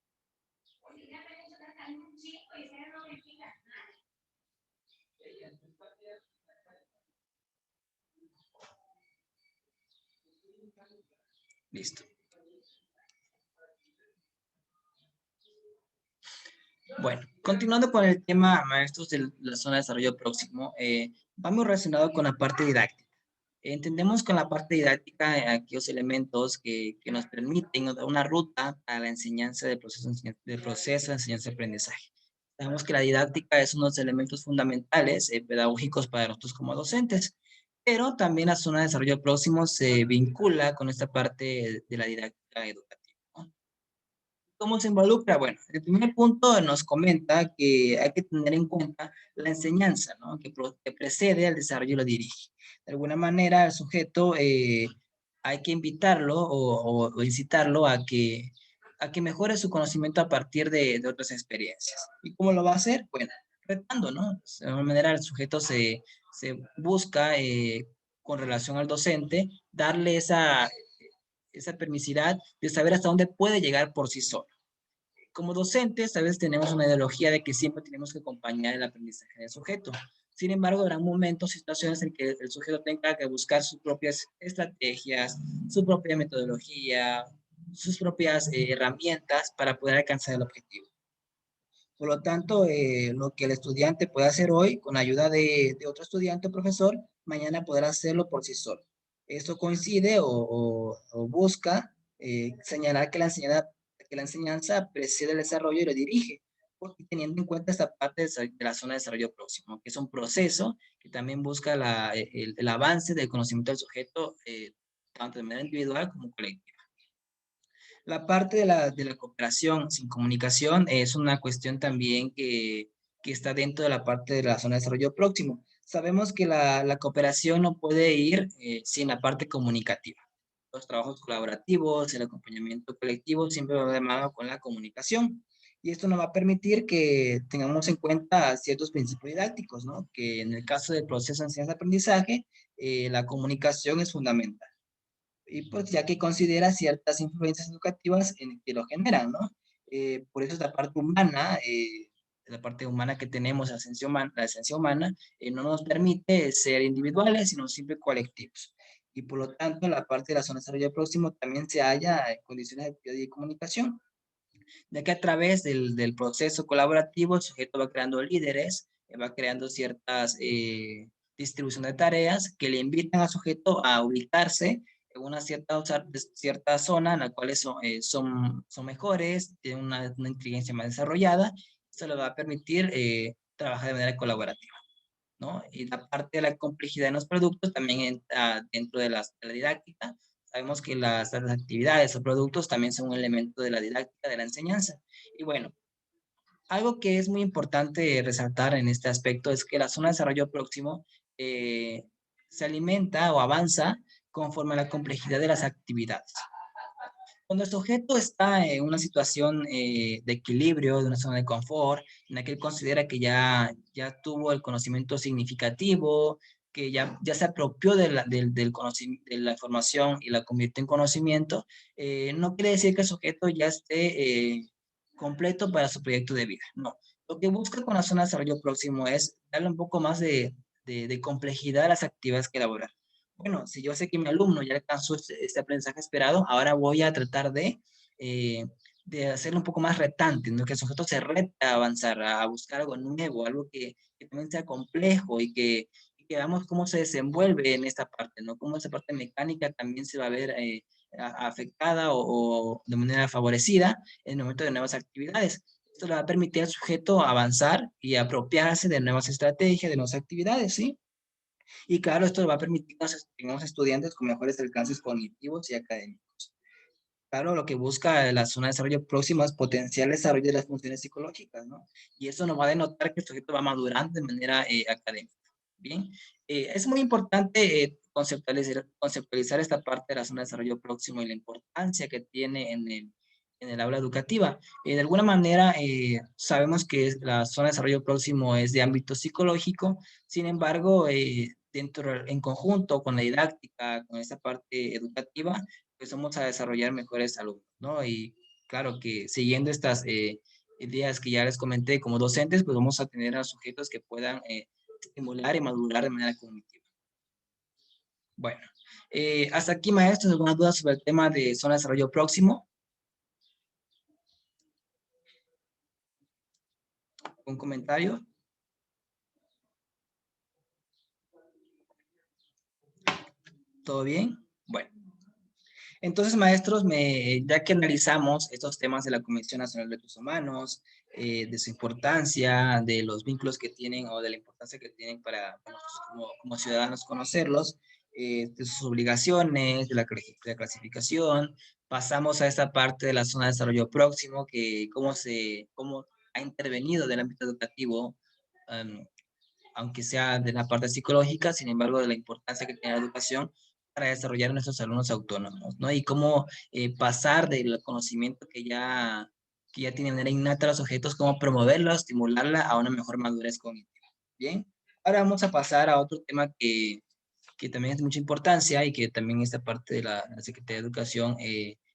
Speaker 1: Listo. Bueno, continuando con el tema, maestros, de la zona de desarrollo próximo, vamos relacionado con la parte didáctica. Entendemos con la parte didáctica aquellos elementos que nos permiten una ruta a la enseñanza del proceso de enseñanza-aprendizaje. Sabemos que la didáctica es uno de los elementos fundamentales pedagógicos para nosotros como docentes, pero también la zona de desarrollo próximo se vincula con esta parte de la didáctica educativa, ¿no? ¿Cómo se involucra? Bueno, el primer punto nos comenta que hay que tener en cuenta la enseñanza, ¿no? Que precede al desarrollo y lo dirige. De alguna manera, el sujeto hay que invitarlo o incitarlo a que mejore su conocimiento a partir de otras experiencias. ¿Y cómo lo va a hacer? Bueno, retando, ¿no? De alguna manera, el sujeto se busca, con relación al docente, darle esa permisidad de saber hasta dónde puede llegar por sí solo. Como docentes, a veces tenemos una ideología de que siempre tenemos que acompañar el aprendizaje del sujeto. Sin embargo, habrá momentos, situaciones en que el sujeto tenga que buscar sus propias estrategias, su propia metodología, sus propias herramientas para poder alcanzar el objetivo. Por lo tanto, lo que el estudiante puede hacer hoy con ayuda de otro estudiante o profesor, mañana podrá hacerlo por sí solo. Esto coincide o busca señalar que la enseñanza precede el desarrollo y lo dirige, porque teniendo en cuenta esta parte de la zona de desarrollo próximo, que es un proceso que también busca el avance del conocimiento del sujeto, tanto de manera individual como colectiva. La parte de la cooperación sin comunicación es una cuestión también que está dentro de la parte de la zona de desarrollo próximo. Sabemos que la cooperación no puede ir sin la parte comunicativa. Los trabajos colaborativos, el acompañamiento colectivo siempre va de mano con la comunicación. Y esto nos va a permitir que tengamos en cuenta ciertos principios didácticos, ¿no? Que en el caso del proceso de enseñanza-aprendizaje, la comunicación es fundamental. Y pues ya que considera ciertas influencias educativas en que lo generan, ¿no? Por eso la parte humana que tenemos, la esencia humana, no nos permite ser individuales, sino siempre colectivos. Y por lo tanto, la parte de la zona de desarrollo próximo también se halla en condiciones de actividad y comunicación, ya que a través del proceso colaborativo el sujeto va creando líderes, va creando ciertas distribución de tareas que le invitan al sujeto a ubicarse en una cierta zona en la cual son mejores, tienen una inteligencia más desarrollada. Eso le va a permitir trabajar de manera colaborativa, ¿no? Y la parte de la complejidad en los productos también entra dentro de la didáctica. Sabemos que las actividades o productos también son un elemento de la didáctica, de la enseñanza. Y bueno, algo que es muy importante resaltar en este aspecto es que la zona de desarrollo próximo se alimenta o avanza conforme a la complejidad de las actividades. Cuando el sujeto está en una situación de equilibrio, de una zona de confort, en la que él considera que ya tuvo el conocimiento significativo, que ya se apropió del conocimiento, de la información y la convirtió en conocimiento, no quiere decir que el sujeto ya esté completo para su proyecto de vida. No. Lo que busca con la zona de desarrollo próximo es darle un poco más de complejidad a las actividades que elaborar. Bueno, si yo sé que mi alumno ya alcanzó este aprendizaje esperado, ahora voy a tratar de hacerlo un poco más retante, ¿no? Que el sujeto se reta a avanzar, a buscar algo nuevo, algo que también sea complejo y que veamos cómo se desenvuelve en esta parte, ¿no? Cómo esa parte mecánica también se va a ver afectada o de manera favorecida en el momento de nuevas actividades. Esto le va a permitir al sujeto avanzar y apropiarse de nuevas estrategias, de nuevas actividades, ¿sí? Y claro, esto va a permitir que tengamos estudiantes con mejores alcances cognitivos y académicos. Claro, lo que busca la zona de desarrollo próximo es potenciar el desarrollo de las funciones psicológicas, ¿no? Y eso nos va a denotar que el sujeto va madurando de manera académica. Bien, es muy importante conceptualizar esta parte de la zona de desarrollo próximo y la importancia que tiene en el aula educativa. De alguna manera, sabemos que la zona de desarrollo próximo es de ámbito psicológico, sin embargo, en conjunto con la didáctica, con esta parte educativa, pues vamos a desarrollar mejores alumnos, ¿no? Y claro que siguiendo estas ideas que ya les comenté como docentes, pues vamos a tener a sujetos que puedan estimular y madurar de manera cognitiva. Bueno, hasta aquí, maestros, ¿alguna duda sobre el tema de zona de desarrollo próximo? ¿Un comentario? ¿Todo bien? Bueno. Entonces, maestros, ya que analizamos estos temas de la Comisión Nacional de Derechos Humanos, de su importancia, de los vínculos que tienen o de la importancia que tienen para nosotros como ciudadanos conocerlos, de sus obligaciones, de la clasificación, pasamos a esta parte de la zona de desarrollo próximo, que cómo ha intervenido del ámbito educativo, um, aunque sea de la parte psicológica, sin embargo, de la importancia que tiene la educación para desarrollar a nuestros alumnos autónomos, ¿no? Y cómo pasar del conocimiento que ya tiene de manera innata los objetos, cómo promoverlo, estimularla a una mejor madurez cognitiva. Bien, ahora vamos a pasar a otro tema que también es de mucha importancia y que también esta parte de la Secretaría de Educación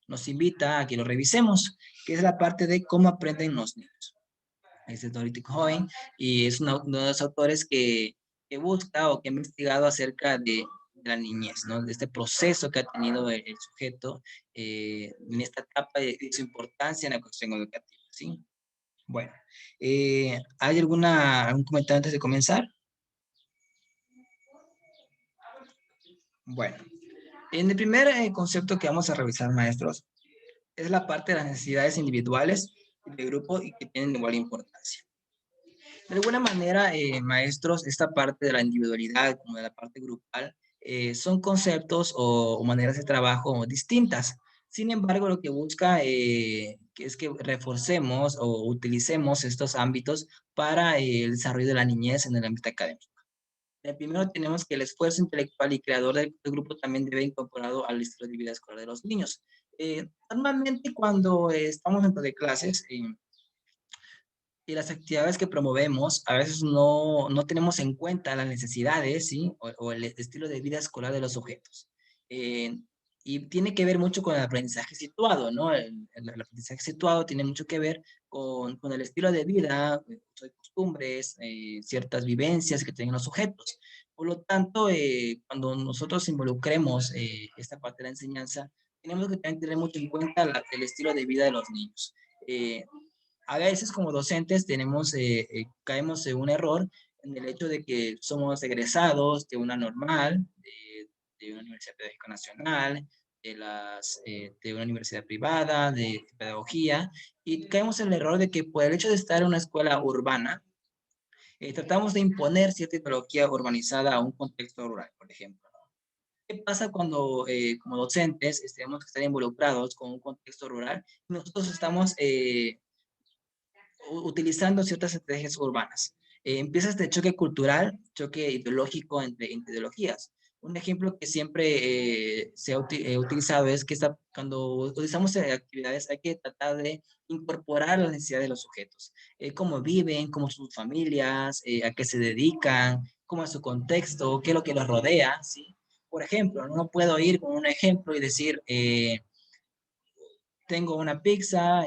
Speaker 1: nos invita a que lo revisemos, que es la parte de cómo aprenden los niños. Es de Dorothy Cohen y es uno de los autores que busca o que ha investigado acerca de la niñez, ¿no? De este proceso que ha tenido el sujeto en esta etapa de su importancia en la cuestión educativa, ¿sí? Bueno, ¿hay algún comentario antes de comenzar? Bueno, en el primer concepto que vamos a revisar, maestros, es la parte de las necesidades individuales y de grupo y que tienen igual importancia. De alguna manera, maestros, esta parte de la individualidad como de la parte grupal son conceptos o maneras de trabajo distintas. Sin embargo, lo que busca que es que reforcemos o utilicemos estos ámbitos para el desarrollo de la niñez en el ámbito académico. Primero tenemos que el esfuerzo intelectual y creador del grupo también debe incorporado al estilo de vida escolar de los niños. Normalmente cuando estamos dentro de clases, y las actividades que promovemos a veces no tenemos en cuenta las necesidades, ¿sí? O el estilo de vida escolar de los sujetos. Eh, y tiene que ver mucho con el aprendizaje situado, ¿no? El aprendizaje situado tiene mucho que ver con el estilo de vida, costumbres, ciertas vivencias que tienen los sujetos. Por lo tanto, cuando nosotros involucremos esta parte de la enseñanza, tenemos que también tener mucho en cuenta el estilo de vida de los niños. Eh, a veces como docentes caemos en un error en el hecho de que somos egresados de una normal, de una universidad pedagógica nacional, de una universidad privada, de pedagogía, y caemos en el error de que por el hecho de estar en una escuela urbana, tratamos de imponer cierta ideología urbanizada a un contexto rural, por ejemplo. ¿Qué pasa cuando como docentes tenemos que estar involucrados con un contexto rural y nosotros estamos utilizando ciertas estrategias urbanas? Empieza este choque cultural, choque ideológico entre ideologías. Un ejemplo que siempre se ha utilizado es que cuando utilizamos actividades hay que tratar de incorporar la necesidad de los sujetos. Cómo viven, cómo son sus familias, a qué se dedican, cómo es su contexto, qué es lo que los rodea, ¿sí? Por ejemplo, no puedo ir con un ejemplo y decir, tengo una pizza,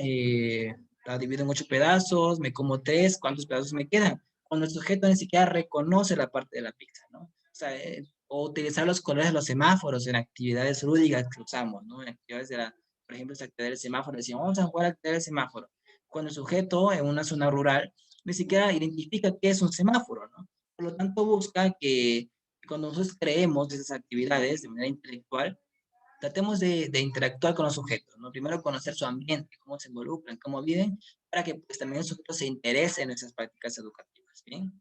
Speaker 1: la divido en 8 pedazos, me como 3, ¿cuántos pedazos me quedan? Cuando el sujeto ni siquiera reconoce la parte de la pizza, ¿no? O sea, o utilizar los colores de los semáforos en actividades lúdicas que usamos, ¿no? En actividades por ejemplo, esa actividad del semáforo, decimos, vamos a jugar a la actividad del semáforo. Cuando el sujeto en una zona rural ni siquiera identifica qué es un semáforo, ¿no? Por lo tanto, busca que cuando nosotros creemos esas actividades de manera intelectual, tratemos de interactuar con los sujetos, ¿no? Primero conocer su ambiente, cómo se involucran, cómo viven, para que pues, también el sujeto se interese en esas prácticas educativas, ¿bien?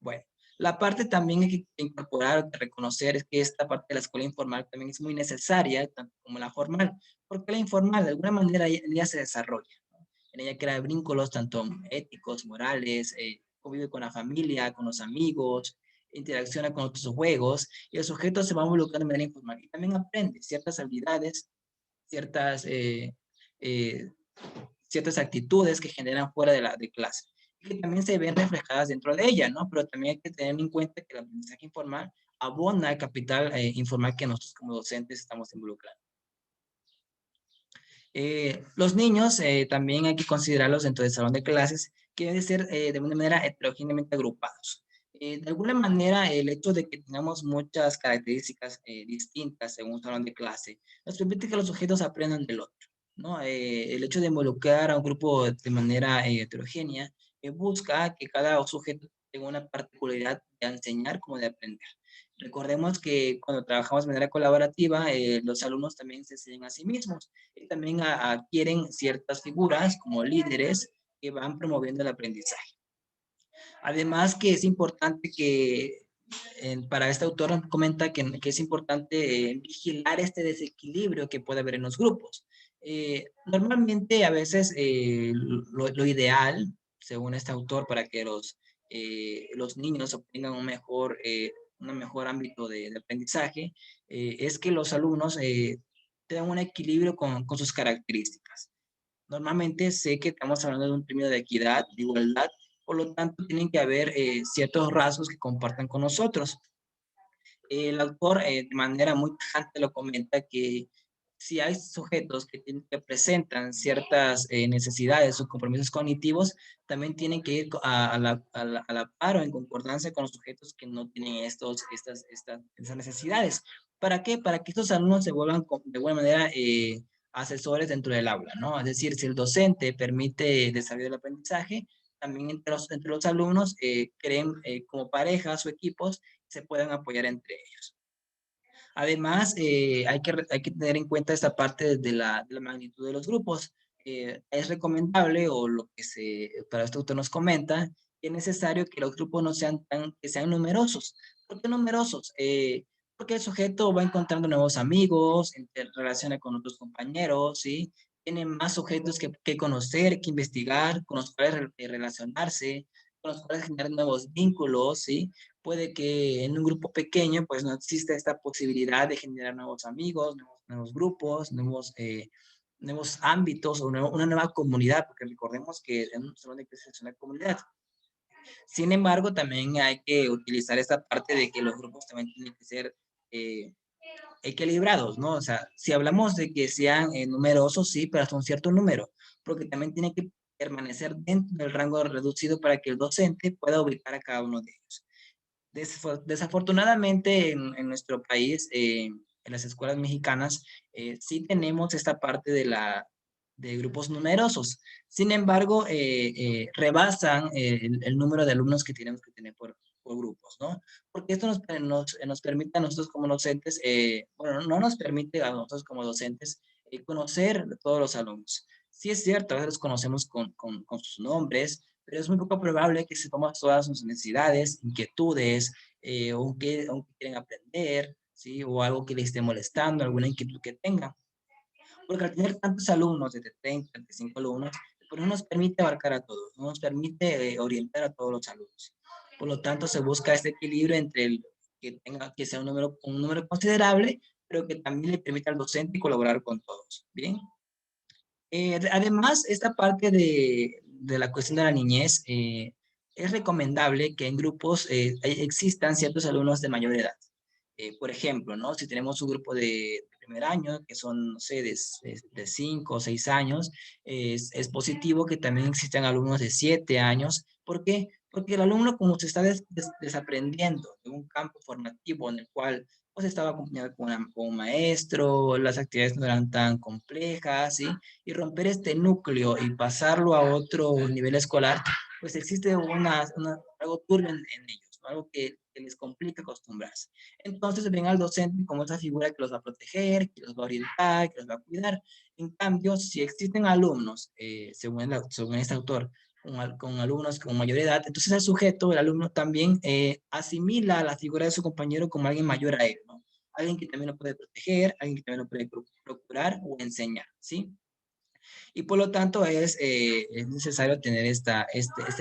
Speaker 1: Bueno, la parte también hay que incorporar, reconocer es que esta parte de la escuela informal también es muy necesaria, tanto como la formal, porque la informal de alguna manera ya se desarrolla, ¿no? En ella crea vínculos tanto éticos, morales, convive con la familia, con los amigos, interacciona con otros juegos, y el sujeto se va involucrando de manera informal y también aprende ciertas habilidades, ciertas, eh, ciertas actitudes que generan fuera de clase y que también se ven reflejadas dentro de ella, ¿no? Pero también hay que tener en cuenta que el aprendizaje informal abona el capital informal que nosotros como docentes estamos involucrando. Los niños también hay que considerarlos dentro del salón de clases, que deben ser de una manera heterogéneamente agrupados. De alguna manera, el hecho de que tengamos muchas características distintas en un salón de clase nos permite que los sujetos aprendan del otro, ¿no? El hecho de involucrar a un grupo de manera heterogénea busca que cada sujeto tenga una particularidad de enseñar como de aprender. Recordemos que cuando trabajamos de manera colaborativa, los alumnos también se enseñan a sí mismos y también adquieren ciertas figuras como líderes que van promoviendo el aprendizaje. Además que es importante que, para este autor comenta que es importante vigilar este desequilibrio que puede haber en los grupos. Normalmente a veces lo ideal, según este autor, para que los niños obtengan un mejor ámbito de aprendizaje, es que los alumnos tengan un equilibrio con sus características. Normalmente sé que estamos hablando de un término de equidad, de igualdad, por lo tanto tienen que haber ciertos rasgos que compartan con nosotros. El autor de manera muy tajante lo comenta que si hay sujetos que presentan ciertas necesidades o compromisos cognitivos, también tienen que ir a la par o en concordancia con los sujetos que no tienen estas necesidades. ¿Para qué? Para que estos alumnos se vuelvan de buena manera asesores dentro del aula, ¿no? Es decir, si el docente permite desarrollar el aprendizaje, también entre los alumnos creen como parejas o equipos se puedan apoyar entre ellos. Además, hay que tener en cuenta esta parte de la magnitud de los grupos. Es recomendable, o lo que para este autor nos comenta, que es necesario que los grupos no sean que sean numerosos. ¿Por qué numerosos? Porque el sujeto va encontrando nuevos amigos, relaciona con otros compañeros, ¿sí? Tiene más sujetos que conocer, que investigar, con los cuales relacionarse, con los cuales generar nuevos vínculos, ¿sí? Puede que en un grupo pequeño pues no exista esta posibilidad de generar nuevos amigos, nuevos grupos, nuevos ámbitos o una nueva comunidad, porque recordemos que en un salón de clases es una comunidad. Sin embargo, también hay que utilizar esta parte de que los grupos también tienen que ser eh, equilibrados, ¿no? O sea, si hablamos de que sean numerosos, sí, pero hasta un cierto número, porque también tiene que permanecer dentro del rango reducido para que el docente pueda ubicar a cada uno de ellos. Desafortunadamente en nuestro país, en las escuelas mexicanas, sí tenemos esta parte de grupos numerosos. Sin embargo, rebasan el número de alumnos que tenemos que tener por grupos, ¿no? Porque esto nos permite a nosotros como docentes, bueno, no nos permite a nosotros como docentes conocer a todos los alumnos. Sí es cierto, a veces los conocemos con sus nombres, pero es muy poco probable que sepamos todas sus necesidades, inquietudes, o que quieren aprender, ¿sí? O algo que les esté molestando, alguna inquietud que tengan. Porque al tener tantos alumnos, desde 30, 35 alumnos, pues no nos permite abarcar a todos, no nos permite orientar a todos los alumnos. Por lo tanto, se busca este equilibrio entre el que tenga que sea un número considerable, pero que también le permita al docente colaborar con todos. Bien. Además, esta parte de la cuestión de la niñez, es recomendable que en grupos existan ciertos alumnos de mayor edad. Por ejemplo, ¿no? Si tenemos un grupo de primer año, que son, no sé, de 5 o 6 años, es positivo que también existan alumnos de 7 años. ¿Por qué? Porque el alumno, como se está desaprendiendo de un campo formativo en el cual pues estaba acompañado con un maestro, las actividades no eran tan complejas, ¿sí? Y romper este núcleo y pasarlo a otro nivel escolar, pues existe algo turbio en ellos, ¿no? Algo que les complica acostumbrarse. Entonces ven al docente como esa figura que los va a proteger, que los va a orientar, que los va a cuidar. En cambio, si existen alumnos, según este autor, con alumnos con mayor edad, entonces el sujeto, el alumno también asimila a la figura de su compañero como alguien mayor a él, ¿no? Alguien que también lo puede proteger, alguien que también lo puede procurar o enseñar, ¿sí? Y por lo tanto es necesario tener este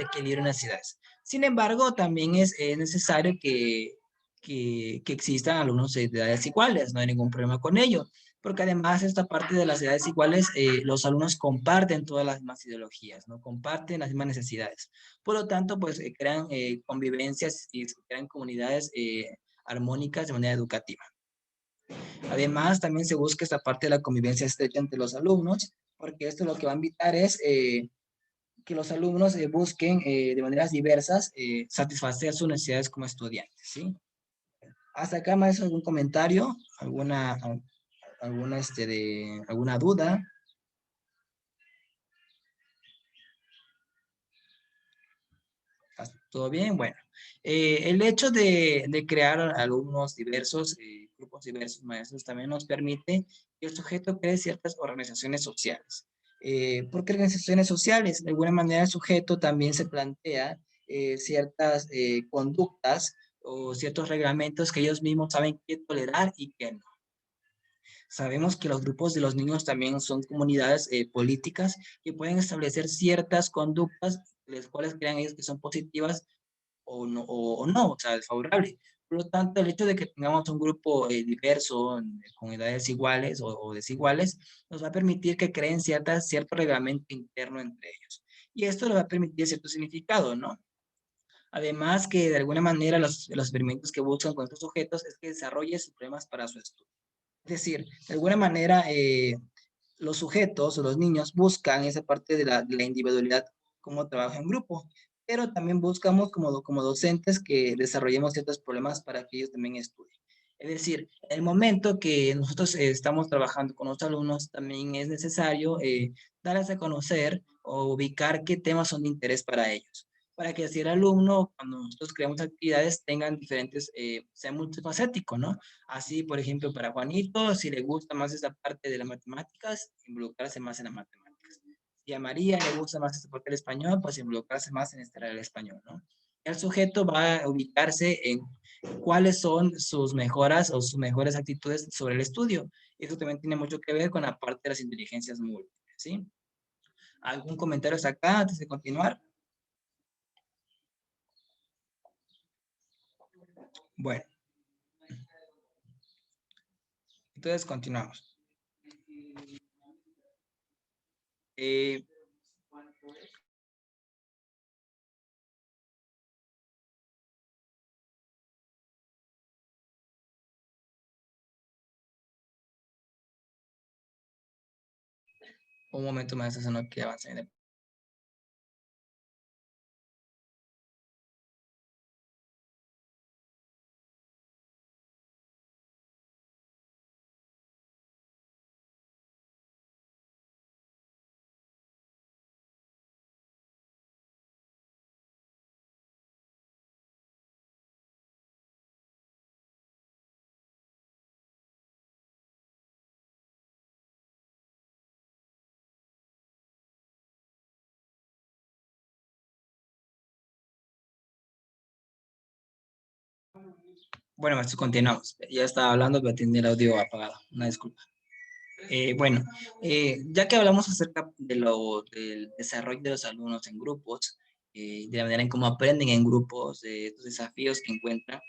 Speaker 1: equilibrio en las ciudades. Sin embargo, también es necesario que existan alumnos de edades iguales, no hay ningún problema con ello, porque además esta parte de las edades iguales, los alumnos comparten todas las mismas ideologías, ¿no? Comparten las mismas necesidades. Por lo tanto, pues crean convivencias y crean comunidades armónicas de manera educativa. Además, también se busca esta parte de la convivencia estrecha entre los alumnos, porque esto lo que va a invitar es que los alumnos busquen de maneras diversas satisfacer sus necesidades como estudiantes, ¿sí? Hasta acá, maestro, algún comentario, alguna duda. ¿Todo bien? Bueno, el hecho de crear alumnos diversos, grupos diversos, maestros, también nos permite que el sujeto cree ciertas organizaciones sociales. ¿Por qué organizaciones sociales? De alguna manera el sujeto también se plantea ciertas conductas o ciertos reglamentos que ellos mismos saben qué tolerar y qué no. Sabemos que los grupos de los niños también son comunidades políticas que pueden establecer ciertas conductas, las cuales crean ellos que son positivas o no, o sea, desfavorable. Por lo tanto, el hecho de que tengamos un grupo diverso, con edades iguales o desiguales, nos va a permitir que creen cierto reglamento interno entre ellos. Y esto les va a permitir cierto significado, ¿no? Además que de alguna manera los experimentos que buscan con estos sujetos es que desarrolle sus problemas para su estudio. Es decir, de alguna manera los sujetos o los niños buscan esa parte de la individualidad, cómo trabaja en grupo, pero también buscamos como docentes que desarrollemos ciertos problemas para que ellos también estudien. Es decir, en el momento que nosotros estamos trabajando con los alumnos, también es necesario darles a conocer o ubicar qué temas son de interés para ellos, para que así el alumno, cuando nosotros creamos actividades, tengan diferentes, sea multifacético, ¿no? Así, por ejemplo, para Juanito, si le gusta más esta parte de las matemáticas, involucrarse más en las matemáticas. Si a María le gusta más esta parte del español, pues involucrarse más en este área del español, ¿no? El sujeto va a ubicarse en cuáles son sus mejoras o sus mejores actitudes sobre el estudio. Eso también tiene mucho que ver con la parte de las inteligencias múltiples, ¿sí? ¿Algún comentario hasta acá antes de continuar? Bueno, entonces continuamos. Eh, un momento más, eso no quiere avanzar. Bueno, maestro, continuamos. Ya estaba hablando, pero tenía el audio apagado. Una disculpa. Bueno, ya que hablamos acerca del desarrollo de los alumnos en grupos, de la manera en cómo aprenden en grupos, de estos desafíos que encuentran,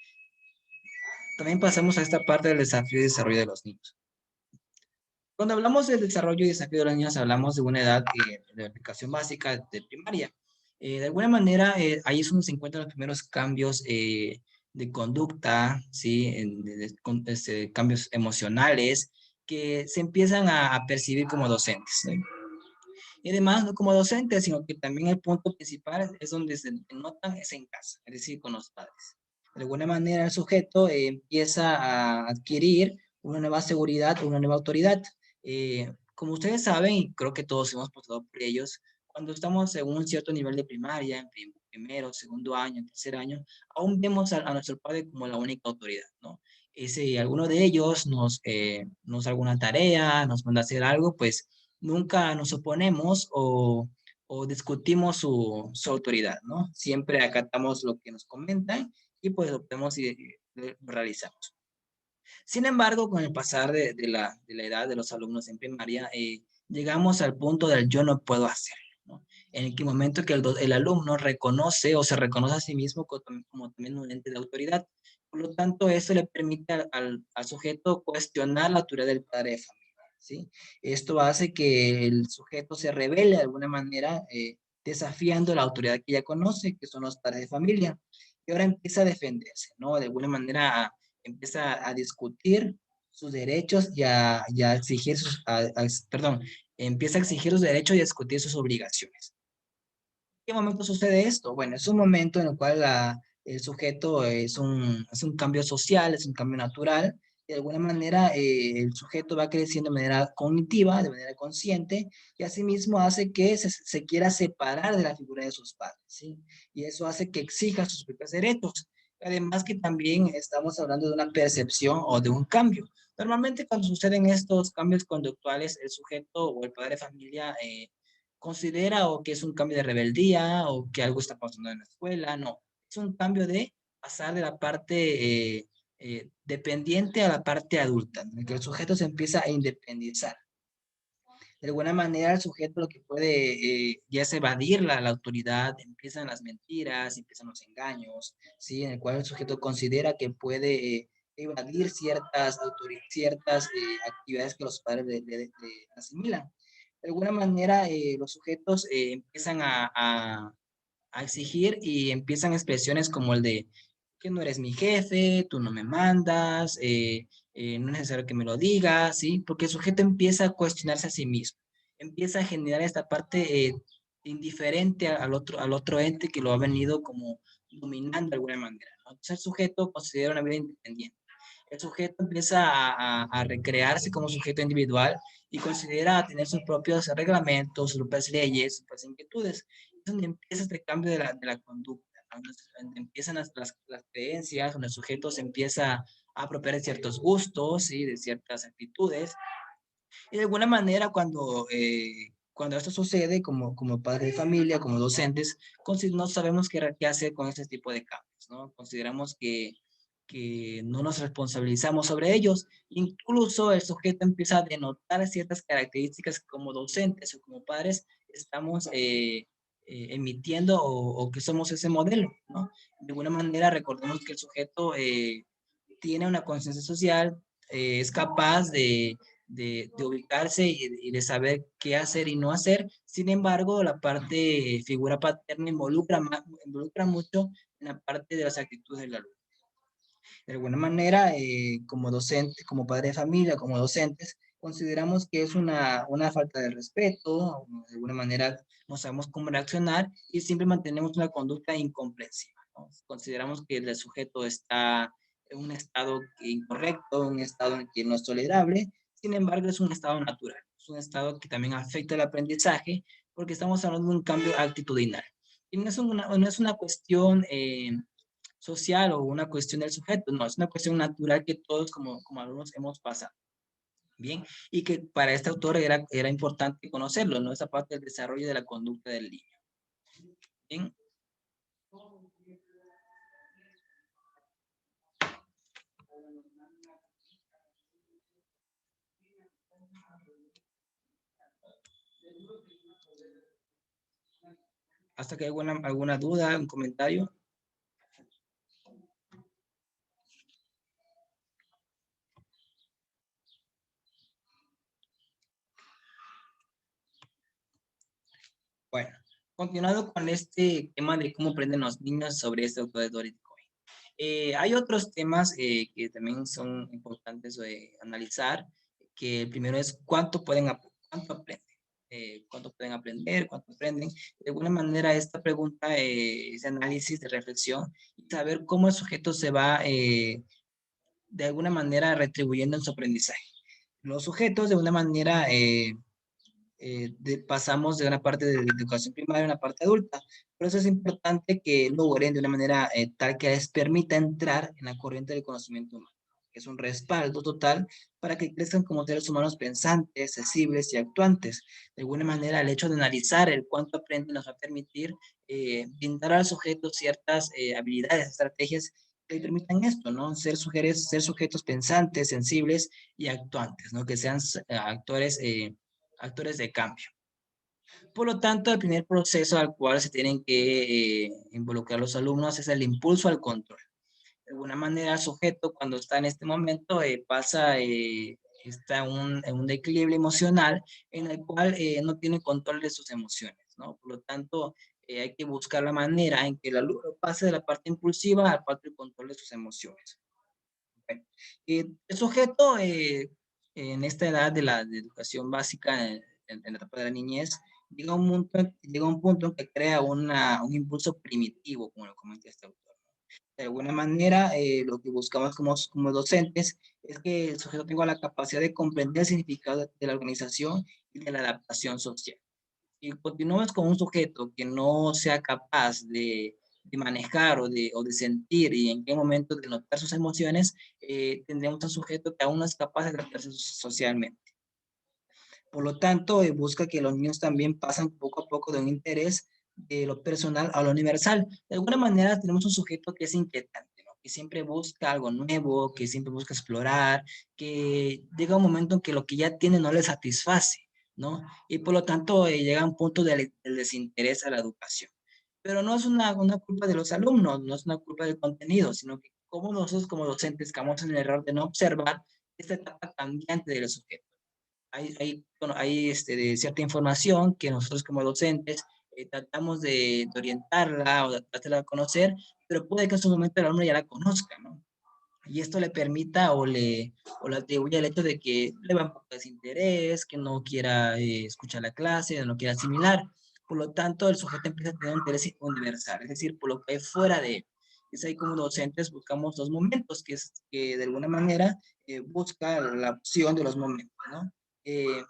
Speaker 1: también pasamos a esta parte del desafío y desarrollo de los niños. Cuando hablamos del desarrollo y desafío de los niños, hablamos de una edad de educación básica, de primaria. De alguna manera, ahí es donde se encuentran los primeros cambios de conducta, ¿sí? Cambios emocionales que se empiezan a percibir como docentes, ¿sí? Y además, no como docentes, sino que también el punto principal es donde se notan es en casa, es decir, con los padres. De alguna manera, el sujeto empieza a adquirir una nueva seguridad, una nueva autoridad. Como ustedes saben, y creo que todos hemos pasado por ellos, cuando estamos en un cierto nivel de primaria, en primero, segundo año, tercer año, aún vemos a nuestro padre como la única autoridad, ¿no? Y si alguno de ellos nos da alguna tarea, nos manda a hacer algo, pues nunca nos oponemos o discutimos su autoridad, ¿no? Siempre acatamos lo que nos comentan y pues lo podemos y lo realizamos. Sin embargo, con el pasar de la edad de los alumnos en primaria, llegamos al punto del yo no puedo hacer, ¿no? En el momento que el alumno reconoce o se reconoce a sí mismo como también un ente de autoridad. Por lo tanto, eso le permite al sujeto cuestionar la autoridad del padre de familia, ¿sí? Esto hace que el sujeto se revele de alguna manera, desafiando la autoridad que ya conoce, que son los padres de familia. Y ahora empieza a defenderse, ¿no? De alguna manera empieza a discutir sus derechos y a exigir perdón, empieza a exigir sus derechos y a discutir sus obligaciones. ¿En qué momento sucede esto? Bueno, es un momento en el cual el sujeto es un cambio social, es un cambio natural. De alguna manera, el sujeto va creciendo de manera cognitiva, de manera consciente, y asimismo hace que se quiera separar de la figura de sus padres, ¿sí? Y eso hace que exija sus propios derechos. Además que también estamos hablando de una percepción o de un cambio. Normalmente cuando suceden estos cambios conductuales, el sujeto o el padre de familia considera o que es un cambio de rebeldía o que algo está pasando en la escuela. No, es un cambio de pasar de la parte dependiente a la parte adulta, en que el sujeto se empieza a independizar. De alguna manera el sujeto lo que puede ya es evadir la autoridad, empiezan las mentiras, empiezan los engaños, ¿sí? En el cual el sujeto considera que puede evadir ciertas actividades que los padres le asimilan. De alguna manera los sujetos empiezan a exigir y empiezan expresiones como el de que no eres mi jefe, tú no me mandas, no es necesario que me lo digas, ¿sí? Porque el sujeto empieza a cuestionarse a sí mismo, empieza a generar esta parte indiferente al otro ente que lo ha venido como dominando de alguna manera, ¿no? Entonces el sujeto considera una vida independiente. El sujeto empieza a recrearse como sujeto individual y considera tener sus propios reglamentos, sus propias leyes, sus propias inquietudes. Es donde empieza este cambio de la conducta, ¿no? Donde empiezan las creencias, donde el sujeto se empieza a apropiar de ciertos gustos, ¿sí? De ciertas actitudes. Y de alguna manera, cuando esto sucede, como padre de familia, como docentes, no sabemos qué hacer con este tipo de cambios, ¿no? Consideramos que no nos responsabilizamos sobre ellos. Incluso el sujeto empieza a denotar ciertas características que como docentes o como padres estamos emitiendo o que somos ese modelo, ¿no? De alguna manera recordemos que el sujeto tiene una conciencia social, es capaz de ubicarse y de saber qué hacer y no hacer. Sin embargo, la parte figura paterna involucra mucho en la parte de las actitudes del alumno. De alguna manera, como docente, como padre de familia, como docentes, consideramos que es una falta de respeto, o de alguna manera no sabemos cómo reaccionar y siempre mantenemos una conducta incomprensiva, ¿no? Consideramos que el sujeto está en un estado incorrecto, un estado en que no es tolerable, sin embargo es un estado natural, es un estado que también afecta el aprendizaje porque estamos hablando de un cambio actitudinal. Y no es una cuestión social o una cuestión del sujeto, no, es una cuestión natural que todos como alumnos hemos pasado. Bien, y que para este autor era importante conocerlo, ¿no? Esa parte del desarrollo de la conducta del niño. Bien. ¿Hasta que hay alguna duda, un comentario? Bueno, continuando con este tema de cómo aprenden los niños sobre este autor de Dorit Cohen. Hay otros temas que también son importantes de analizar, que el primero es cuánto aprenden, cuánto pueden aprender, cuánto aprenden. De alguna manera, esta pregunta es de análisis, de reflexión, y saber cómo el sujeto se va, de alguna manera, retribuyendo en su aprendizaje. Los sujetos, de una manera, pasamos de una parte de educación primaria a una parte adulta. Por eso es importante que logren de una manera tal que les permita entrar en la corriente del conocimiento humano, que es un respaldo total para que crezcan como seres humanos pensantes, sensibles y actuantes. De alguna manera, el hecho de analizar el cuánto aprenden nos va a permitir brindar al sujeto ciertas habilidades, estrategias que le permitan esto, ¿no? Ser sujetos pensantes, sensibles y actuantes, ¿no? Que sean actores de cambio. Por lo tanto, el primer proceso al cual se tienen que involucrar los alumnos es el impulso al control. De alguna manera, el sujeto cuando está en este momento está en un declive emocional en el cual no tiene control de sus emociones, ¿no? Por lo tanto, hay que buscar la manera en que el alumno pase de la parte impulsiva a la parte del control de sus emociones. Okay. El sujeto en esta edad de la de educación básica, en la etapa de la niñez, llega a un punto en que crea un impulso primitivo, como lo comenta este autor. De alguna manera, lo que buscamos como docentes es que el sujeto tenga la capacidad de comprender el significado de la organización y de la adaptación social. Si continuamos con un sujeto que no sea capaz de manejar o de sentir y en qué momento de notar sus emociones, tendremos un sujeto que aún no es capaz de adaptarse socialmente. Por lo tanto, busca que los niños también pasan poco a poco de un interés de lo personal a lo universal. De alguna manera tenemos un sujeto que es inquietante, ¿no? Que siempre busca algo nuevo, que siempre busca explorar, que llega un momento en que lo que ya tiene no le satisface, ¿no? Y por lo tanto llega a un punto del desinterés a la educación. Pero no es una culpa de los alumnos, no es una culpa del contenido, sino que como nosotros como docentes caemos en el error de no observar esta etapa cambiante del sujeto. Hay de cierta información que nosotros como docentes tratamos de orientarla o de tratarla de conocer, pero puede que en su momento el alumno ya la conozca, ¿no? Y esto le permita o le atribuye el hecho de que le va un poco de desinterés, que no quiera escuchar la clase, no quiera asimilar. Por lo tanto, el sujeto empieza a tener un interés universal, es decir, por lo que hay fuera de él. Es ahí como docentes buscamos los momentos, que es que de alguna manera busca la opción de los momentos, ¿no? Eh,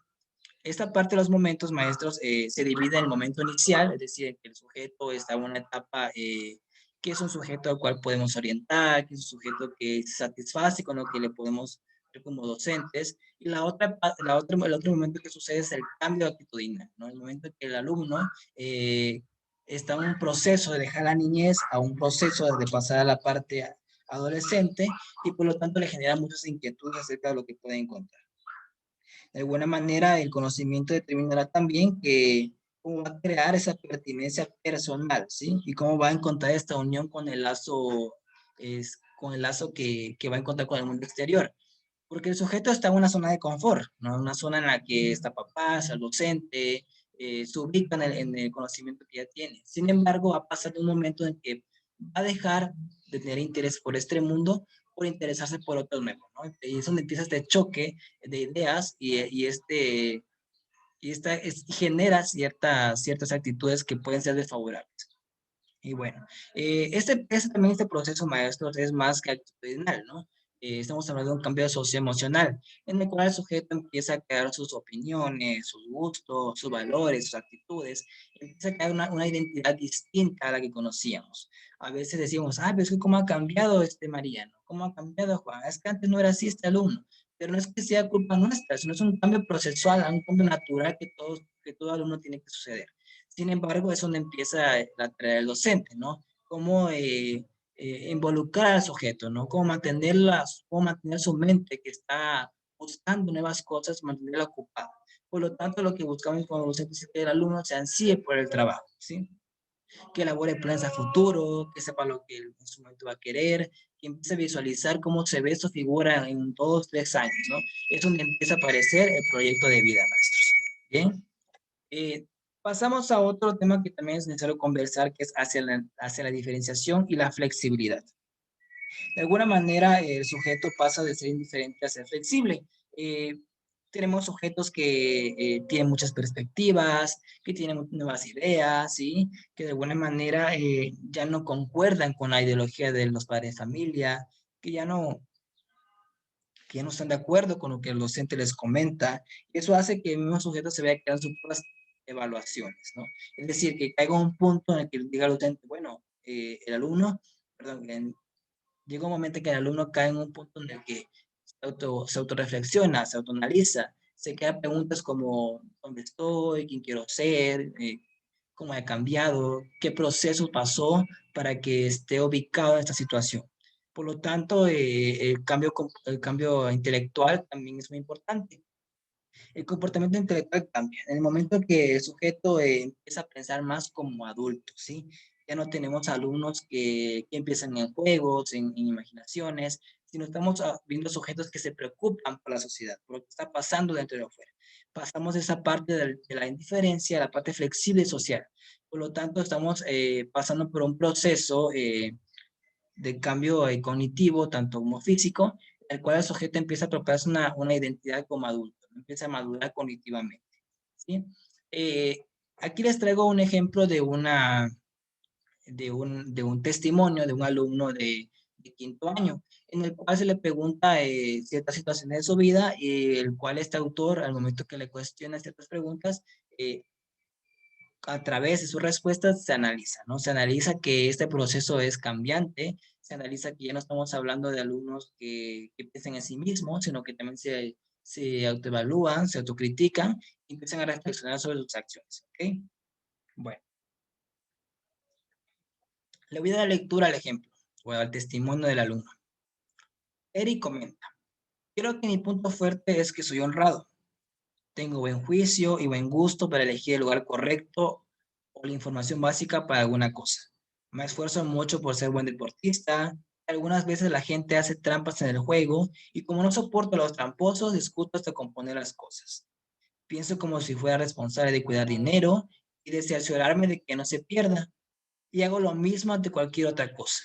Speaker 1: esta parte de los momentos, maestros, se divide en el momento inicial, es decir, que el sujeto está en una etapa que es un sujeto al cual podemos orientar, que es un sujeto que satisface con lo que le podemos ver como docentes. Y el otro momento que sucede es el cambio actitudinal, ¿no? El momento en que el alumno está en un proceso de dejar la niñez a un proceso de pasar a la parte adolescente y por lo tanto le genera muchas inquietudes acerca de lo que puede encontrar. De alguna manera, el conocimiento determinará también que cómo va a crear esa pertinencia personal, ¿sí? Y cómo va a encontrar esta unión con el lazo, con el lazo que va a encontrar con el mundo exterior. porque el sujeto está en una zona de confort, ¿no? Una zona en la que está papá, está el docente, se ubica en el conocimiento que ya tiene. Sin embargo, va a pasar un momento en que va a dejar de tener interés por este mundo por interesarse por otro nuevo, ¿no? Y es donde empieza este choque de ideas y genera ciertas actitudes que pueden ser desfavorables. Y bueno, también este proceso, maestros, es más que actitudinal, ¿no? Estamos hablando de un cambio socioemocional, en el cual el sujeto empieza a crear sus opiniones, sus gustos, sus valores, sus actitudes, empieza a crear una identidad distinta a la que conocíamos. A veces decimos, ah, pero es que cómo ha cambiado este Mariano, cómo ha cambiado Juan, es que antes no era así este alumno, pero no es que sea culpa nuestra, sino es un cambio procesual, un cambio natural que todo alumno tiene que suceder. Sin embargo, es donde empieza la tarea del docente, ¿no? Cómo involucrar al sujeto, ¿no? Cómo mantener su mente que está buscando nuevas cosas, mantenerla ocupada. Por lo tanto, lo que buscamos con los docentes es que el alumno se ansíe por el trabajo, ¿sí? Que elabore planes a futuro, que sepa lo que en su momento va a querer, que empiece a visualizar cómo se ve su figura en 2, 3 años, ¿no? Es donde empieza a aparecer el proyecto de vida, maestros. ¿Bien? Eh, Pasamos a otro tema que también es necesario conversar, que es hacia la diferenciación y la flexibilidad. De alguna manera, el sujeto pasa de ser indiferente a ser flexible. Eh, Tenemos sujetos que tienen muchas perspectivas, que tienen nuevas ideas, ¿sí? Que de alguna manera ya no concuerdan con la ideología de los padres de familia, que ya no, que ya no están de acuerdo con lo que el docente les comenta. Y eso hace que el mismo sujeto se vea que dan sus propias evaluaciones, ¿no? Es decir, que caiga un punto en el que diga el docente, bueno, el alumno, perdón, llega un momento en que el alumno cae en un punto en el que se autorreflexiona, se autoanaliza, se queda preguntas como dónde estoy, quién quiero ser, cómo he cambiado, qué proceso pasó para que esté ubicado en esta situación. Por lo tanto, el cambio intelectual también es muy importante. El comportamiento intelectual cambia. En el momento que el sujeto empieza a pensar más como adulto, ¿sí? Ya no tenemos alumnos que empiezan en juegos, en imaginaciones, sino estamos viendo sujetos que se preocupan por la sociedad, por lo que está pasando dentro y afuera. Pasamos de esa parte de la indiferencia a la parte flexible y social. Por lo tanto, estamos pasando por un proceso de cambio cognitivo, tanto como físico, el cual el sujeto empieza a apropiarse una identidad como adulto, ¿no? Empieza a madurar cognitivamente, ¿sí? Eh, Aquí les traigo un ejemplo de un testimonio de un alumno de quinto año, en el cual se le pregunta ciertas situaciones de su vida y el cual este autor, al momento que le cuestiona ciertas preguntas, eh, a través de sus respuestas se analiza, ¿no? Se analiza que este proceso es cambiante, se analiza que ya no estamos hablando de alumnos que piensen en sí mismos, sino que también se autoevalúan, se autocritican y empiezan a reflexionar sobre sus acciones, ¿ok? Bueno, le voy a dar lectura al ejemplo o al testimonio del alumno. Eric comenta, creo que mi punto fuerte es que soy honrado. Tengo buen juicio y buen gusto para elegir el lugar correcto o la información básica para alguna cosa. Me esfuerzo mucho por ser buen deportista. Algunas veces la gente hace trampas en el juego y como no soporto a los tramposos, discuto hasta componer las cosas. Pienso como si fuera responsable de cuidar dinero y de cerciorarme de que no se pierda. Y hago lo mismo ante cualquier otra cosa.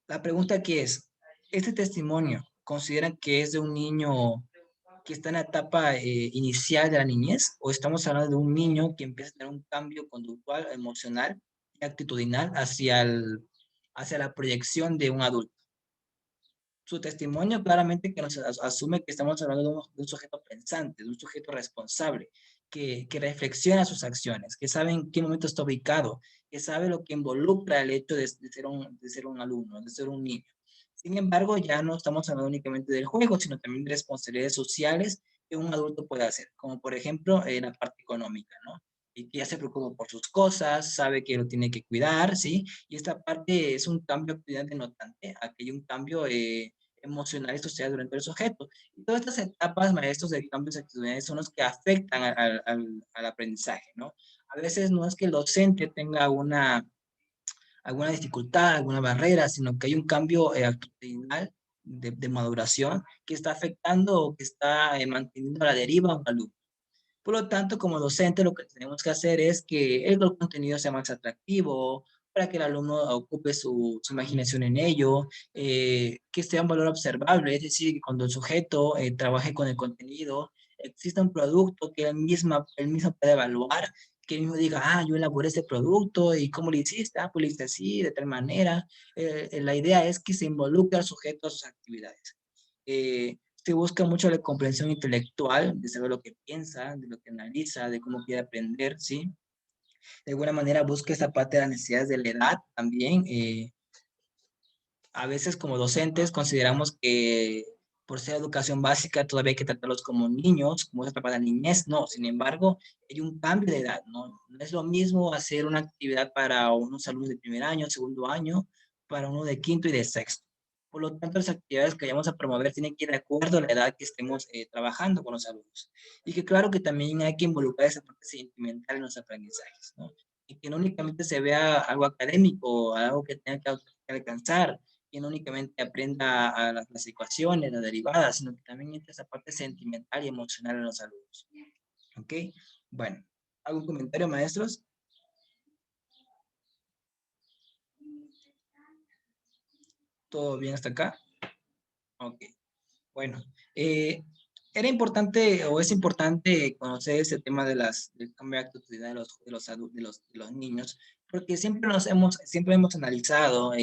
Speaker 1: La pregunta aquí es, ¿este testimonio consideran que es de un niño que está en la etapa inicial de la niñez o estamos hablando de un niño que empieza a tener un cambio conductual, emocional y actitudinal hacia la proyección de un adulto? Su testimonio claramente que nos asume que estamos hablando de un sujeto pensante, de un sujeto responsable, que reflexiona sus acciones, que sabe en qué momento está ubicado, que sabe lo que involucra el hecho de ser un alumno, de ser un niño. Sin embargo, ya no estamos hablando únicamente del juego, sino también de responsabilidades sociales que un adulto puede hacer, como por ejemplo en la parte económica, ¿no? Y que ya se preocupa por sus cosas, sabe que lo tiene que cuidar, ¿sí? Y esta parte es un cambio denotante, aquí hay un cambio emocional y social durante el sujeto. Y todas estas etapas, maestros, de cambios actitudinales son los que afectan al aprendizaje, ¿no? A veces no es que el docente tenga alguna dificultad, alguna barrera, sino que hay un cambio actitudinal de maduración que está afectando o que está manteniendo a la deriva a un alumno. Por lo tanto, como docente, lo que tenemos que hacer es que el contenido sea más atractivo, para que el alumno ocupe su imaginación en ello, que sea un valor observable, es decir, que cuando el sujeto trabaje con el contenido, exista un producto que él mismo pueda evaluar, que él mismo diga, ah, yo elaboré este producto y cómo lo hiciste, ah, pues lo hice así, de tal manera. La idea es que se involucre al sujeto a sus actividades. Se busca mucho la comprensión intelectual, de saber lo que piensa, de lo que analiza, de cómo quiere aprender, ¿sí? De alguna manera busca esa parte de las necesidades de la edad también. A veces como docentes consideramos que por ser educación básica todavía hay que tratarlos como niños, como es para la niñez. No, sin embargo, hay un cambio de edad, ¿no? No es lo mismo hacer una actividad para unos alumnos de primer año, segundo año, para uno de quinto y de sexto. Por lo tanto, las actividades que vayamos a promover tienen que ir de acuerdo a la edad que estemos trabajando con los alumnos. Y que claro que también hay que involucrar esa parte sentimental en los aprendizajes, ¿no? Y que no únicamente se vea algo académico, algo que tenga que alcanzar, que no únicamente aprenda a las ecuaciones, las derivadas, sino que también entre esa parte sentimental y emocional en los alumnos. ¿Ok? Bueno, ¿algún comentario, maestros? ¿Todo bien hasta acá? Ok. Bueno, era importante o es importante conocer ese tema del cambio de actitud de los niños, porque siempre hemos analizado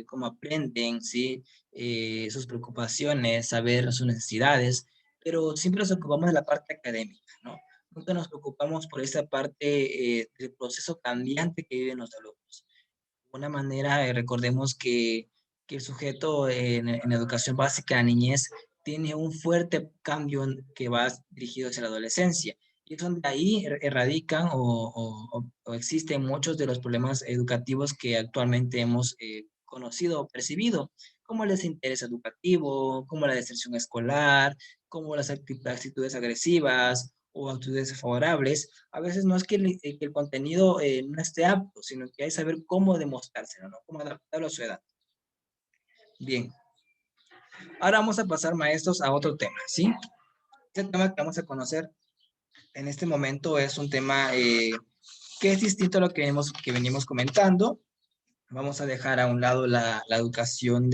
Speaker 1: cómo aprenden, ¿sí? Sus preocupaciones, saber sus necesidades, pero siempre nos ocupamos de la parte académica, ¿no? Nunca nos preocupamos por esa parte del proceso cambiante que viven los alumnos. De una manera, recordemos que el sujeto en educación básica, la niñez, tiene un fuerte cambio que va dirigido hacia la adolescencia. Y es donde ahí erradican o existen muchos de los problemas educativos que actualmente hemos conocido o percibido, como el desinterés educativo, como la deserción escolar, como las actitudes agresivas o actitudes favorables. A veces no es que el contenido no esté apto, sino que hay que saber cómo demostrárselo, ¿no? Cómo adaptarlo a su edad. Bien, ahora vamos a pasar, maestros, a otro tema, ¿sí? Este tema que vamos a conocer en este momento es un tema que es distinto a lo que venimos comentando. Vamos a dejar a un lado la educación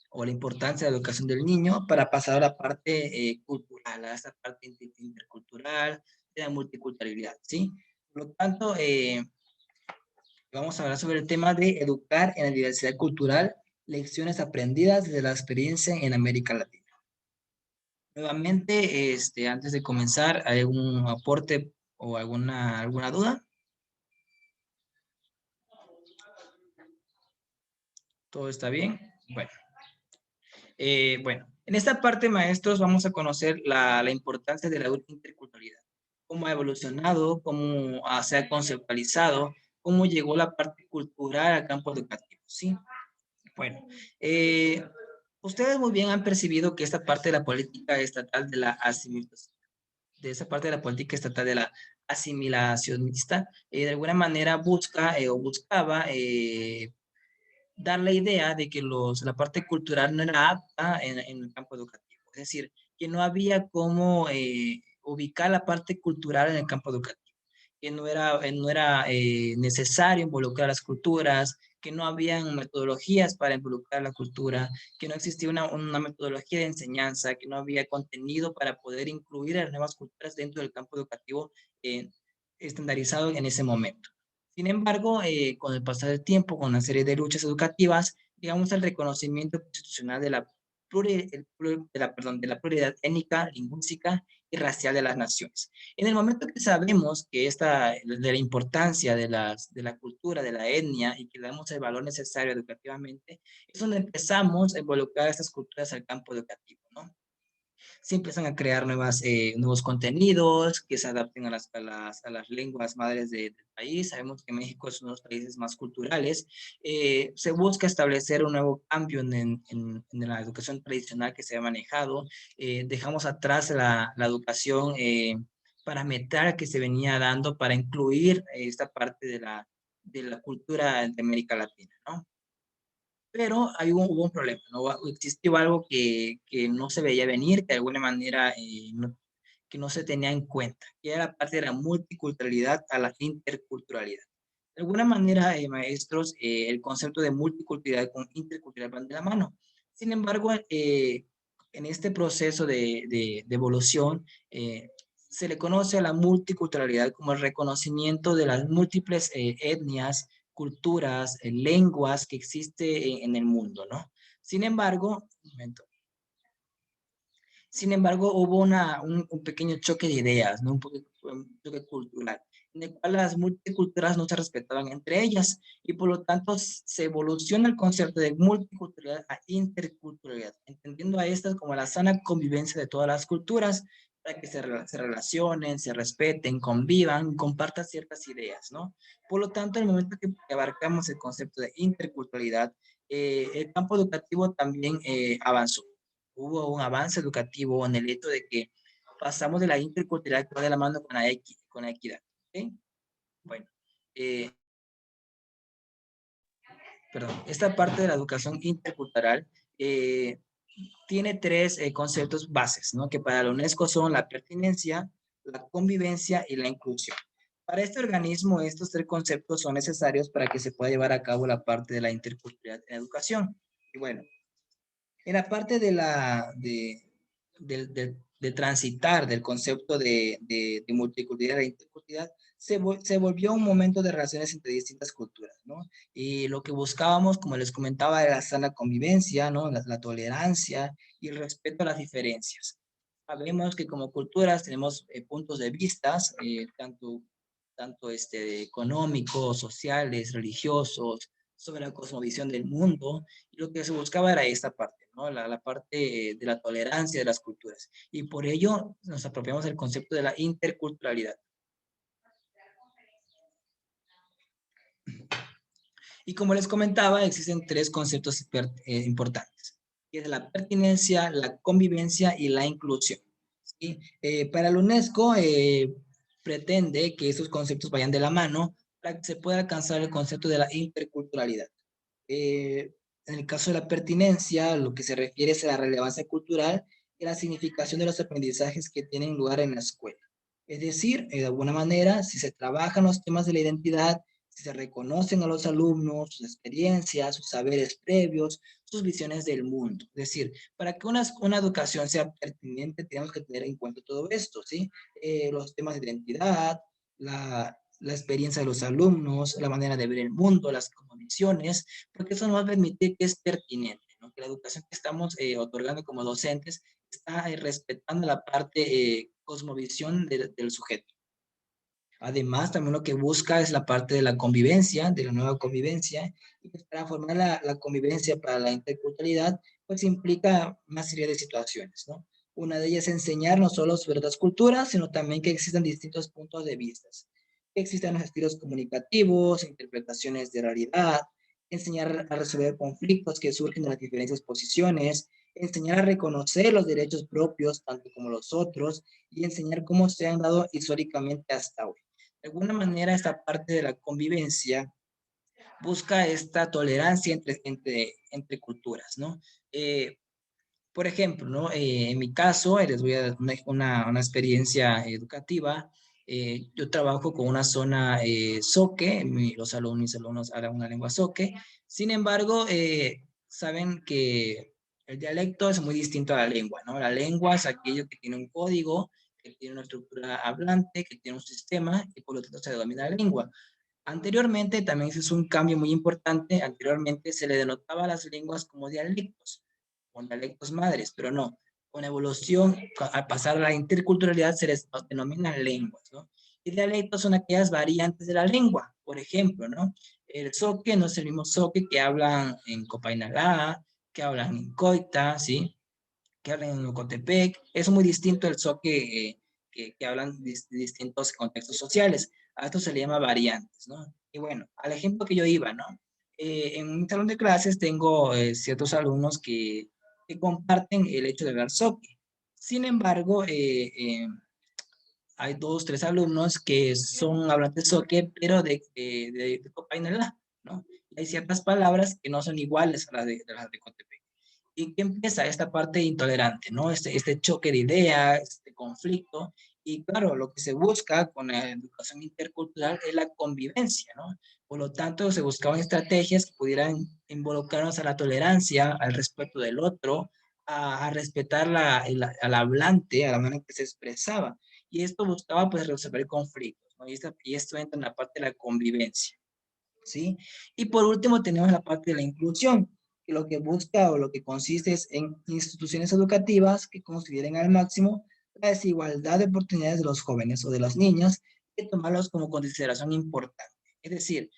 Speaker 1: o la importancia de la educación del niño para pasar a la parte cultural, a esa parte intercultural, de la multiculturalidad, ¿sí? Por lo tanto, vamos a hablar sobre el tema de educar en la diversidad cultural, lecciones aprendidas desde la experiencia en América Latina. Nuevamente, antes de comenzar, ¿hay algún aporte o alguna duda? ¿Todo está bien? Bueno. Bueno, en esta parte, maestros, vamos a conocer la importancia de la interculturalidad, cómo ha evolucionado, cómo se ha conceptualizado, cómo llegó la parte cultural al campo educativo, ¿sí? Bueno, ustedes muy bien han percibido que esta parte de la política estatal de la asimilación, de esa parte de la política estatal de la asimilacionista, de alguna manera busca o buscaba dar la idea de que la parte cultural no era apta en el campo educativo. Es decir, que no había cómo ubicar la parte cultural en el campo educativo, que no era necesario involucrar las culturas, que no habían metodologías para involucrar la cultura, que no existía una metodología de enseñanza, que no había contenido para poder incluir a las nuevas culturas dentro del campo educativo estandarizado en ese momento. Sin embargo, con el pasar del tiempo, con una serie de luchas educativas, digamos el reconocimiento constitucional de la pluralidad étnica, lingüística y racial de las naciones. En el momento que sabemos que de la importancia de la cultura, de la etnia, y que le damos el valor necesario educativamente, es donde empezamos a involucrar estas culturas al campo educativo, ¿no? Se empiezan a crear nuevos contenidos que se adapten a las lenguas madres del país. Sabemos que México es uno de los países más culturales. Se busca establecer un nuevo cambio en la educación tradicional que se ha manejado. Dejamos atrás la educación parametral que se venía dando para incluir esta parte de la cultura de América Latina, ¿no? pero hubo un problema, ¿no? Existió algo que no se veía venir, que de alguna manera que no se tenía en cuenta, que era parte de la multiculturalidad a la interculturalidad. De alguna manera, maestros, el concepto de multiculturalidad con interculturalidad van de la mano. Sin embargo, en este proceso de evolución, se le conoce a la multiculturalidad como el reconocimiento de las múltiples etnias, culturas, lenguas que existe en el mundo, ¿no? Sin embargo, un momento. Sin embargo, hubo un pequeño choque de ideas, ¿no? Un choque cultural, en el cual las multiculturas no se respetaban entre ellas y por lo tanto se evoluciona el concepto de multiculturalidad a interculturalidad, entendiendo a estas como la sana convivencia de todas las culturas para que se relacionen, se respeten, convivan, compartan ciertas ideas, ¿no? Por lo tanto, en el momento que abarcamos el concepto de interculturalidad, el campo educativo también avanzó. Hubo un avance educativo en el hecho de que pasamos de la interculturalidad que va de la mano con la equidad. ¿Okay? Bueno, eh, perdón, esta parte de la educación intercultural tiene tres conceptos bases, ¿no? Que para la UNESCO son la pertinencia, la convivencia y la inclusión. Para este organismo, estos tres conceptos son necesarios para que se pueda llevar a cabo la parte de la interculturalidad en la educación. Y bueno, en la parte de transitar del concepto de multiculturalidad e interculturalidad, se volvió un momento de relaciones entre distintas culturas, ¿no? Y lo que buscábamos, como les comentaba, era la sana convivencia, ¿no? La tolerancia y el respeto a las diferencias. Sabemos que como culturas tenemos puntos de vista, tanto económicos, sociales, religiosos, sobre la cosmovisión del mundo, y lo que se buscaba era esta parte, ¿no? La parte de la tolerancia de las culturas. Y por ello nos apropiamos del concepto de la interculturalidad. Y como les comentaba, existen tres conceptos importantes, que es la pertinencia, la convivencia y la inclusión. ¿Sí? Para la UNESCO pretende que estos conceptos vayan de la mano para que se pueda alcanzar el concepto de la interculturalidad. En el caso de la pertinencia, lo que se refiere es a la relevancia cultural y la significación de los aprendizajes que tienen lugar en la escuela. Es decir, de alguna manera, si se trabajan los temas de la identidad, si se reconocen a los alumnos, sus experiencias, sus saberes previos, sus visiones del mundo. Es decir, para que una educación sea pertinente, tenemos que tener en cuenta todo esto, ¿sí? Los temas de identidad, la experiencia de los alumnos, la manera de ver el mundo, las condiciones, porque eso nos va a permitir que es pertinente, ¿no? Que la educación que estamos otorgando como docentes está respetando la parte cosmovisión del sujeto. Además, también lo que busca es la parte de la convivencia, de la nueva convivencia, y pues para formar la convivencia para la interculturalidad, pues implica una serie de situaciones, ¿no? Una de ellas es enseñar no solo sobre otras culturas, sino también que existan distintos puntos de vista, que existan los estilos comunicativos, interpretaciones de realidad, enseñar a resolver conflictos que surgen de las diferentes posiciones, enseñar a reconocer los derechos propios, tanto como los otros, y enseñar cómo se han dado históricamente hasta hoy. De alguna manera, esta parte de la convivencia busca esta tolerancia entre culturas, ¿no? Por ejemplo, ¿no? En mi caso, les voy a dar una experiencia educativa. Yo trabajo con una zona zoque, mis alumnos hablan una lengua zoque. Sin embargo, saben que el dialecto es muy distinto a la lengua, ¿no? La lengua es aquello que tiene un código, que tiene una estructura hablante, que tiene un sistema y por lo tanto se domina la lengua. Anteriormente también se hizo un cambio muy importante. Anteriormente se le denotaba a las lenguas como dialectos, con dialectos madres, pero no. Con evolución, al pasar a la interculturalidad, se les denominan lenguas, ¿no? Y dialectos son aquellas variantes de la lengua. Por ejemplo, ¿no? El zoque no es el mismo zoque que hablan en Copainalá, que hablan en Coita, ¿sí? Que hablan en Ocotepec. Es muy distinto el zoque que hablan de distintos contextos sociales. A esto se le llama variantes, ¿no? Y bueno, al ejemplo que yo iba, ¿no? En un salón de clases tengo ciertos alumnos que comparten el hecho de ver zoque. Sin embargo, hay dos, tres alumnos que son hablantes zoque, pero de Copainalá, ¿no? hay ciertas palabras que no son iguales a las de Coatepec. ¿Y qué empieza? Esta parte intolerante, ¿no? Este choque de ideas, este conflicto. Y claro, lo que se busca con la educación intercultural es la convivencia, ¿no? Por lo tanto, se buscaban estrategias que pudieran involucrarnos a la tolerancia, al respeto del otro, a respetar al hablante, a la manera en que se expresaba. Y esto buscaba, pues, resolver conflictos, ¿no? Y esto entra en la parte de la convivencia, ¿sí? Y por último tenemos la parte de la inclusión, que lo que busca o lo que consiste es en instituciones educativas que consideren al máximo la desigualdad de oportunidades de los jóvenes o de los niños y tomarlos como consideración importante. Es decir,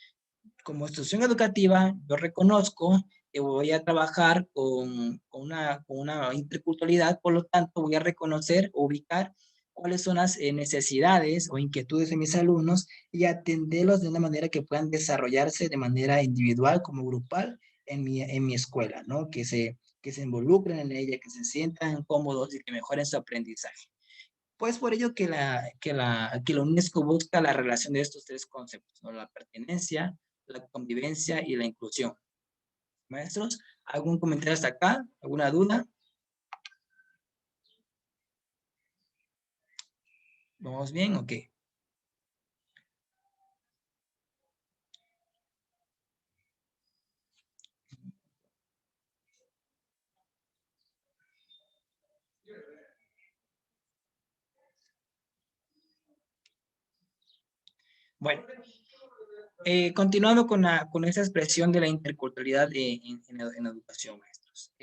Speaker 1: como institución educativa, yo reconozco que voy a trabajar con una interculturalidad, por lo tanto voy a reconocer, ubicar cuáles son las necesidades o inquietudes de mis alumnos y atenderlos de una manera que puedan desarrollarse de manera individual como grupal en mi escuela, ¿no? Que se involucren en ella, que se sientan cómodos y que mejoren su aprendizaje. Pues por ello que la UNESCO busca la relación de estos tres conceptos, ¿no? La pertenencia, la convivencia y la inclusión. Maestros, ¿algún comentario hasta acá? ¿Alguna duda? ¿Vamos bien o qué? Bueno, continuando con esa expresión de la interculturalidad en educación, maestros.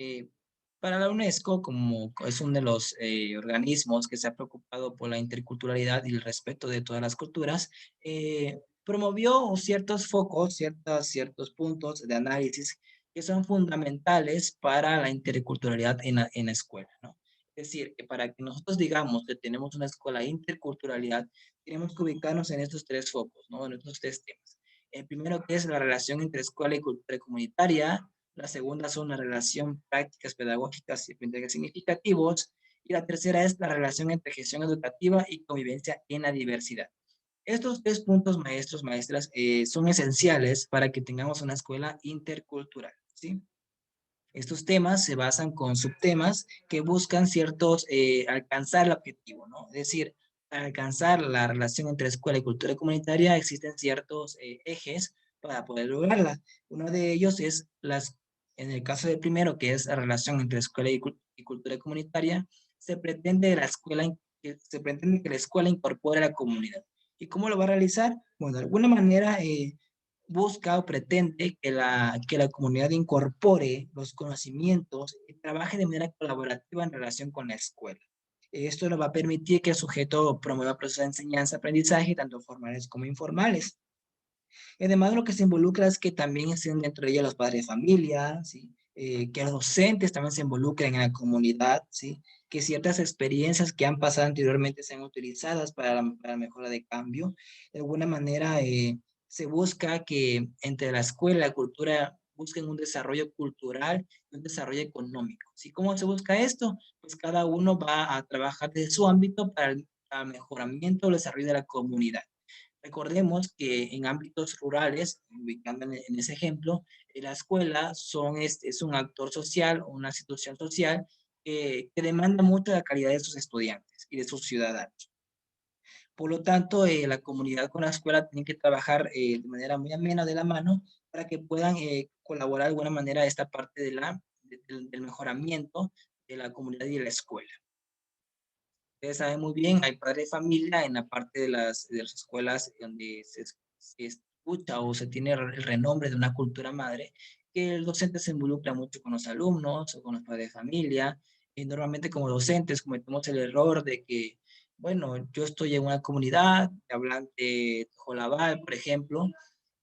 Speaker 1: Para la UNESCO, como es uno de los organismos que se ha preocupado por la interculturalidad y el respeto de todas las culturas, promovió ciertos focos, ciertos puntos de análisis que son fundamentales para la interculturalidad en la escuela, ¿no? Es decir, que para que nosotros digamos que tenemos una escuela de interculturalidad, tenemos que ubicarnos en estos tres focos, ¿no? En estos tres temas. El primero que es la relación entre escuela y cultura comunitaria, la segunda son la relación prácticas pedagógicas y aprendizajes significativos, y la tercera es la relación entre gestión educativa y convivencia en la diversidad. Estos tres puntos, maestros, maestras, son esenciales para que tengamos una escuela intercultural, ¿sí? Estos temas se basan con subtemas que buscan alcanzar el objetivo, ¿no? Es decir, para alcanzar la relación entre escuela y cultura comunitaria existen ciertos ejes para poder lograrla. Uno de ellos es en el caso del primero, que es la relación entre escuela y cultura comunitaria, se pretende que la escuela incorpore a la comunidad. ¿Y cómo lo va a realizar? Bueno, de alguna manera busca o pretende que la comunidad incorpore los conocimientos y trabaje de manera colaborativa en relación con la escuela. Esto nos va a permitir que el sujeto promueva procesos de enseñanza-aprendizaje, tanto formales como informales. Y además lo que se involucra es que también estén dentro de ella los padres de familia, ¿sí? Que los docentes también se involucren en la comunidad, ¿sí? Que ciertas experiencias que han pasado anteriormente sean utilizadas para la mejora de cambio. De alguna manera se busca que entre la escuela y la cultura busquen un desarrollo cultural y un desarrollo económico. ¿Sí? ¿Cómo se busca esto? Pues cada uno va a trabajar desde su ámbito para el mejoramiento o el desarrollo de la comunidad. Recordemos que en ámbitos rurales, ubicando en ese ejemplo, la escuela es un actor social, una institución social que demanda mucho la calidad de sus estudiantes y de sus ciudadanos. Por lo tanto, la comunidad con la escuela tiene que trabajar de manera muy amena de la mano para que puedan colaborar de alguna manera a esta parte del mejoramiento de la comunidad y de la escuela. Ustedes saben muy bien, hay padres de familia en la parte de las escuelas donde se escucha o se tiene el renombre de una cultura madre, que el docente se involucra mucho con los alumnos o con los padres de familia. Y normalmente como docentes cometemos el error de que, bueno, yo estoy en una comunidad de hablante jolabal, por ejemplo,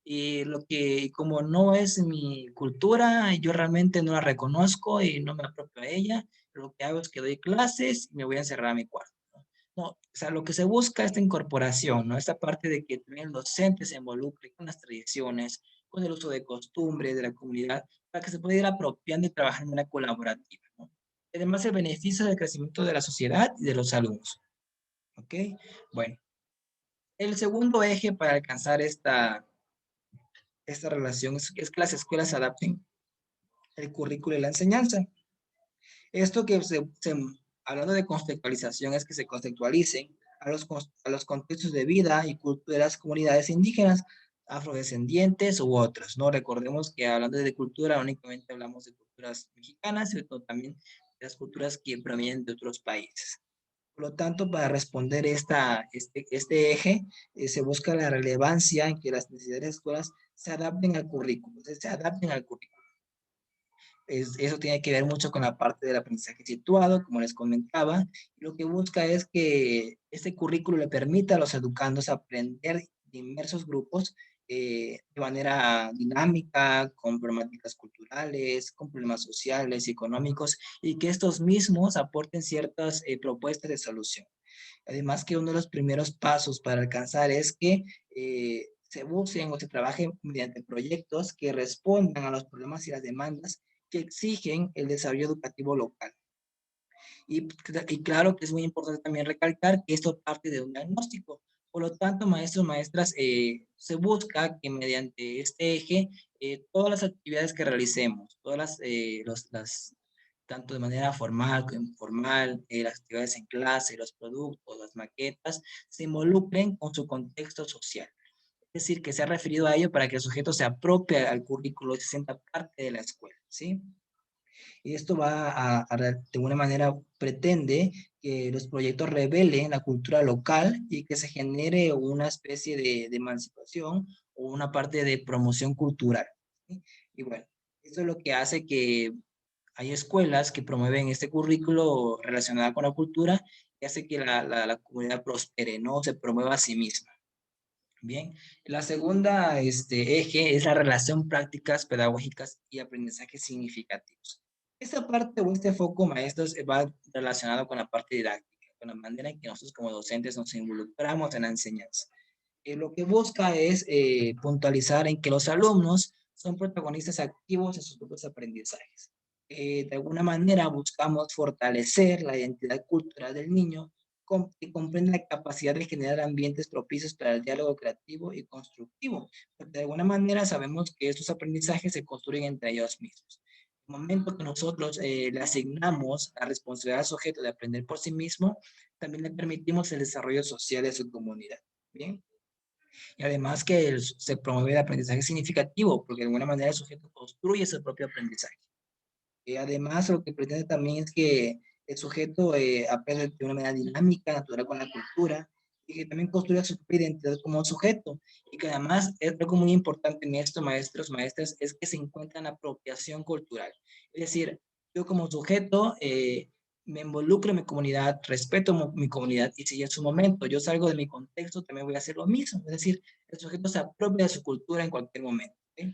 Speaker 1: y como no es mi cultura, yo realmente no la reconozco y no me apropio a ella, lo que hago es que doy clases y me voy a encerrar a mi cuarto. No, o sea, lo que se busca es esta incorporación, ¿no? Esta parte de que también el docente se involucre con las tradiciones, con el uso de costumbres de la comunidad, para que se pueda ir apropiando y trabajando de manera colaborativa, ¿no? Además, el beneficio del crecimiento de la sociedad y de los alumnos. ¿Ok? Bueno, el segundo eje para alcanzar esta relación es que las escuelas adapten el currículo y la enseñanza. Esto que hablando de contextualización es que se contextualicen a los contextos de vida y cultura de las comunidades indígenas, afrodescendientes u otros, ¿no? Recordemos que hablando de cultura, únicamente hablamos de culturas mexicanas, sino también de las culturas que provienen de otros países. Por lo tanto, para responder este eje, se busca la relevancia en que las necesidades de las escuelas se adapten al currículo, se adapten al currículo. Eso tiene que ver mucho con la parte del aprendizaje situado, como les comentaba. Y lo que busca es que este currículo le permita a los educandos aprender de inmersos grupos de manera dinámica, con problemáticas culturales, con problemas sociales y económicos, y que estos mismos aporten ciertas propuestas de solución. Además que uno de los primeros pasos para alcanzar es que se busquen o se trabajen mediante proyectos que respondan a los problemas y las demandas que exigen el desarrollo educativo local. Y claro que es muy importante también recalcar que esto parte de un diagnóstico. Por lo tanto, maestros, maestras, se busca que mediante este eje, todas las actividades que realicemos, tanto de manera formal como informal, las actividades en clase, los productos, las maquetas, se involucren con su contexto social. Es decir, que se ha referido a ello para que el sujeto se apropie al currículo y se sienta parte de la escuela, ¿sí? Y esto de alguna manera, pretende que los proyectos revelen la cultura local y que se genere una especie de emancipación o una parte de promoción cultural, ¿sí? Y bueno, esto es lo que hace que hay escuelas que promueven este currículo relacionado con la cultura y hace que la comunidad prospere, ¿no? Se promueva a sí misma. Bien, la segunda eje es la relación prácticas pedagógicas y aprendizajes significativos. Esta parte o este foco, maestros, va relacionado con la parte didáctica, con la manera en que nosotros como docentes nos involucramos en la enseñanza. Lo que busca es puntualizar en que los alumnos son protagonistas activos de sus propios aprendizajes. De alguna manera buscamos fortalecer la identidad cultural del niño que comprende la capacidad de generar ambientes propicios para el diálogo creativo y constructivo, porque de alguna manera sabemos que estos aprendizajes se construyen entre ellos mismos. En el momento que nosotros le asignamos la responsabilidad al sujeto de aprender por sí mismo, también le permitimos el desarrollo social de su comunidad. Bien. Y además que se promueve el aprendizaje significativo, porque de alguna manera el sujeto construye su propio aprendizaje. Además, lo que pretende también es que el sujeto aprenda de una manera dinámica, natural con la cultura, y que también construya su propia identidad como sujeto. Y que además, es algo muy importante en esto, maestros, maestras, es que se encuentra en apropiación cultural. Es decir, yo como sujeto me involucro en mi comunidad, respeto mi comunidad, y si en su momento yo salgo de mi contexto, también voy a hacer lo mismo. Es decir, el sujeto se apropia de su cultura en cualquier momento. ¿Sí?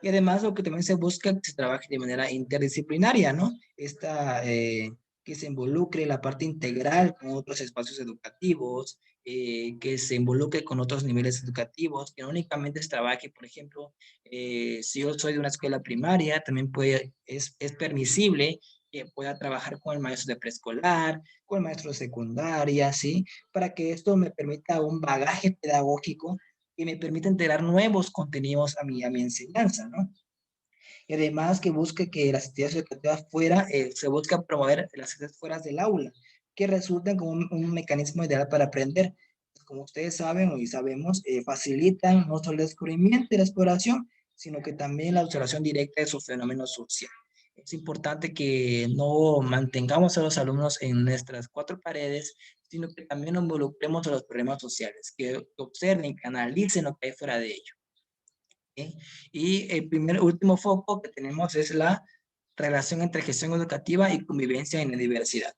Speaker 1: Y además lo que también se busca es que se trabaje de manera interdisciplinaria, ¿no? Que se involucre la parte integral con otros espacios educativos, que se involucre con otros niveles educativos, que no únicamente se trabaje, por ejemplo, si yo soy de una escuela primaria, también es permisible que pueda trabajar con el maestro de preescolar, con el maestro de secundaria, ¿sí? Para que esto me permita un bagaje pedagógico que me permite integrar nuevos contenidos a mi enseñanza, ¿no? Y además que busque que las actividades educativas fuera, se busca promover las actividades fuera del aula, que resultan como un mecanismo ideal para aprender. Como ustedes saben y sabemos, facilitan no solo el descubrimiento y la exploración, sino que también la observación directa de sus fenómenos sociales. Es importante que no mantengamos a los alumnos en nuestras cuatro paredes, sino que también nos involucremos a los problemas sociales, que observen, que analicen lo que hay fuera de ellos. ¿Sí? Y el último foco que tenemos es la relación entre gestión educativa y convivencia en la diversidad.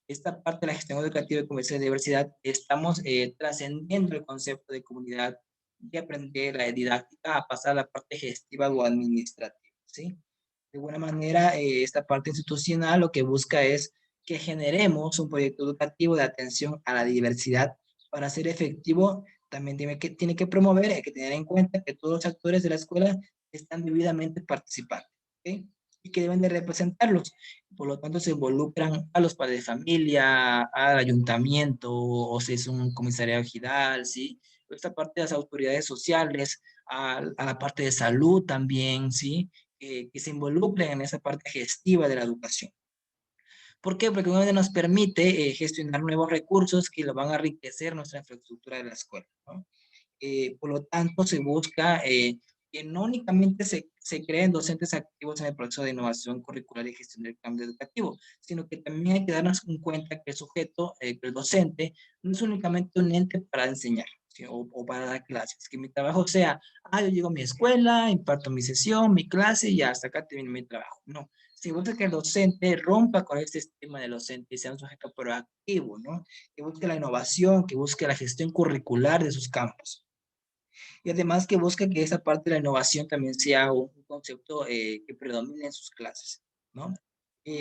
Speaker 1: Esta parte de la gestión educativa y convivencia en la diversidad, estamos trascendiendo el concepto de comunidad, de aprender la didáctica a pasar a la parte gestiva o administrativa, ¿sí? De alguna manera, esta parte institucional lo que busca es que generemos un proyecto educativo de atención a la diversidad para ser efectivo. También tiene que promover, hay que tener en cuenta que todos los actores de la escuela están debidamente participando, ¿okay? Y que deben de representarlos. Por lo tanto, se involucran a los padres de familia, al ayuntamiento, o si es un comisariado ejidal, ¿sí? Esta parte de las autoridades sociales, a la parte de salud también, ¿sí? Que se involucren en esa parte gestiva de la educación. ¿Por qué? Porque nos permite gestionar nuevos recursos que lo van a enriquecer nuestra infraestructura de la escuela, ¿no? Por lo tanto, se busca que no únicamente se creen docentes activos en el proceso de innovación curricular y gestión del cambio educativo, sino que también hay que darnos cuenta que el sujeto, que el docente, no es únicamente un ente para enseñar, ¿sí? O para dar clases, que mi trabajo sea, yo llego a mi escuela, imparto mi sesión, mi clase y hasta acá termino mi trabajo. No, se busca que el docente rompa con este sistema del docente y sea un sujeto proactivo, ¿no? Que busque la innovación, que busque la gestión curricular de sus campos. Y además que busca que esa parte de la innovación también sea un concepto que predomine en sus clases, ¿no?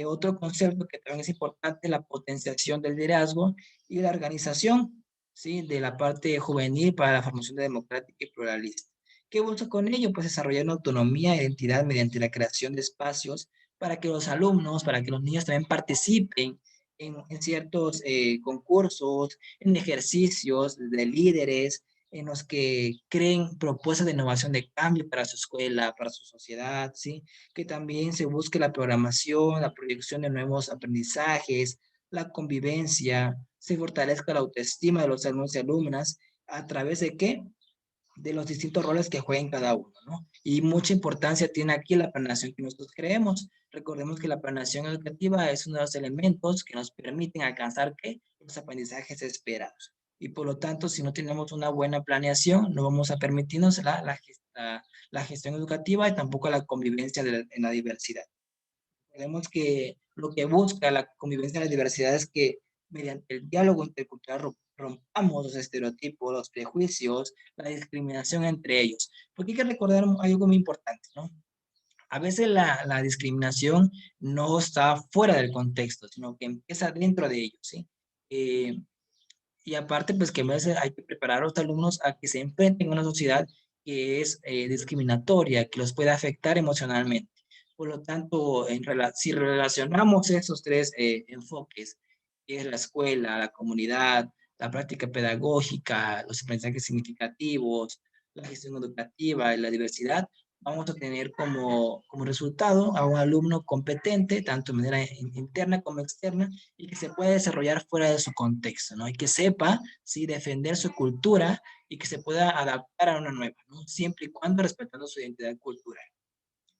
Speaker 1: Otro concepto que también es importante es la potenciación del liderazgo y la organización, ¿sí? De la parte juvenil para la formación democrática y pluralista. ¿Qué busca con ello? Pues desarrollar una autonomía e identidad mediante la creación de espacios para que los alumnos, para que los niños también participen en ciertos concursos, en ejercicios de líderes, en los que creen propuestas de innovación de cambio para su escuela, para su sociedad, ¿sí? Que también se busque la programación, la proyección de nuevos aprendizajes, la convivencia, se fortalezca la autoestima de los alumnos y alumnas, ¿a través de qué? De los distintos roles que jueguen cada uno, ¿no? Y mucha importancia tiene aquí la planeación que nosotros creemos. Recordemos que la planeación educativa es uno de los elementos que nos permiten alcanzar, ¿qué? Los aprendizajes esperados. Y por lo tanto, si no tenemos una buena planeación, no vamos a permitirnos la gestión educativa y tampoco la convivencia en la diversidad. Creemos que lo que busca la convivencia en la diversidad es que mediante el diálogo intercultural rompamos los estereotipos, los prejuicios, la discriminación entre ellos. Porque hay que recordar algo muy importante, ¿no? A veces la discriminación no está fuera del contexto, sino que empieza dentro de ellos, ¿sí? Y aparte, pues que a veces hay que preparar a los alumnos a que se enfrenten a una sociedad que es discriminatoria, que los puede afectar emocionalmente. Por lo tanto, si relacionamos esos tres enfoques, que es la escuela, la comunidad, la práctica pedagógica, los aprendizajes significativos, la gestión educativa y la diversidad, vamos a tener como resultado a un alumno competente, tanto de manera interna como externa, y que se pueda desarrollar fuera de su contexto, ¿no? Y que sepa, sí, defender su cultura y que se pueda adaptar a una nueva, ¿no? Siempre y cuando respetando su identidad cultural.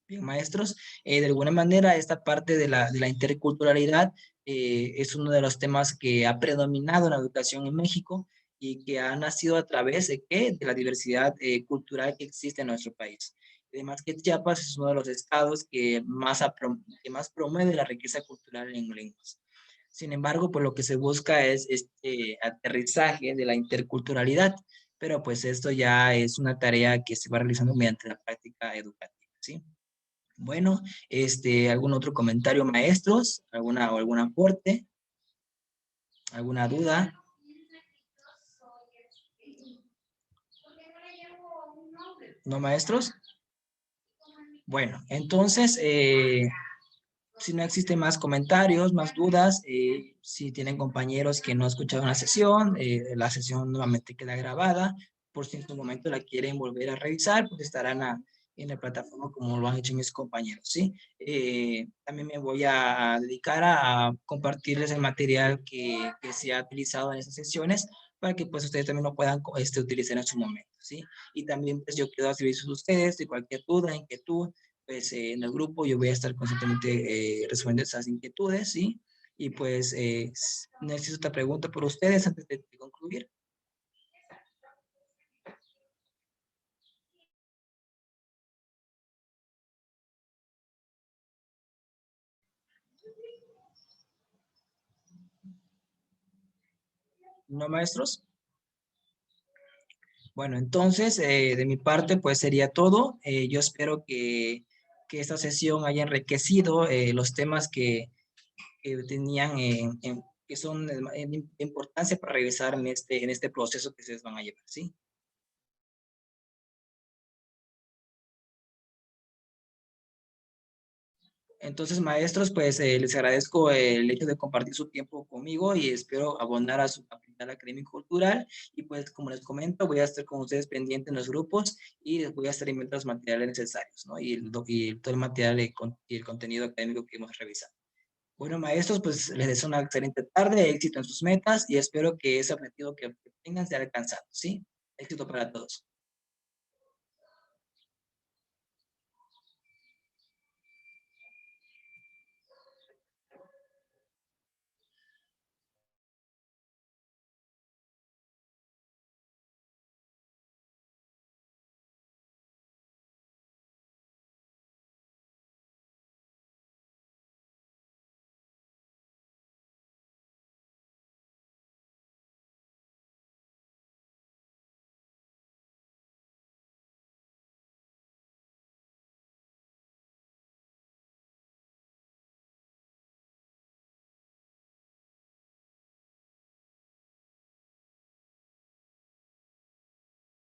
Speaker 1: Bien, maestros, de alguna manera esta parte de la interculturalidad es uno de los temas que ha predominado en la educación en México y que ha nacido a través de, ¿qué? De la diversidad cultural que existe en nuestro país. Además que Chiapas es uno de los estados que más promueve la riqueza cultural en lenguas. Sin embargo, pues lo que se busca es este aterrizaje de la interculturalidad, pero pues esto ya es una tarea que se va realizando mediante la práctica educativa, ¿sí? Bueno, ¿algún otro comentario, maestros? ¿Algún aporte? ¿Alguna duda? ¿No, maestros? Bueno, entonces, si no existen más comentarios, más dudas, si tienen compañeros que no escucharon la sesión nuevamente queda grabada. Por si en su momento la quieren volver a revisar, pues estarán en la plataforma como lo han hecho mis compañeros, ¿sí? También me voy a dedicar a compartirles el material que se ha utilizado en estas sesiones para que pues ustedes también lo puedan utilizar en su momento, ¿sí? Y también pues yo quedo a servicio de ustedes de cualquier duda, inquietud, pues en el grupo yo voy a estar constantemente resolviendo esas inquietudes, ¿sí? Y pues necesito otra pregunta por ustedes antes de concluir. ¿No, maestros? Bueno, entonces, de mi parte, pues sería todo. Yo espero que esta sesión haya enriquecido los temas que tenían, que son de importancia para revisar en este proceso que ustedes van a llevar, ¿sí? Entonces, maestros, pues les agradezco el hecho de compartir su tiempo conmigo y espero abonar a su capital académico cultural. Y pues, como les comento, voy a estar con ustedes pendientes en los grupos y les voy a estar enviando los materiales necesarios, ¿no? Y todo el material y el contenido académico que hemos revisado. Bueno, maestros, pues les deseo una excelente tarde, éxito en sus metas y espero que ese objetivo que tengan sea alcanzado, ¿sí? Éxito para todos.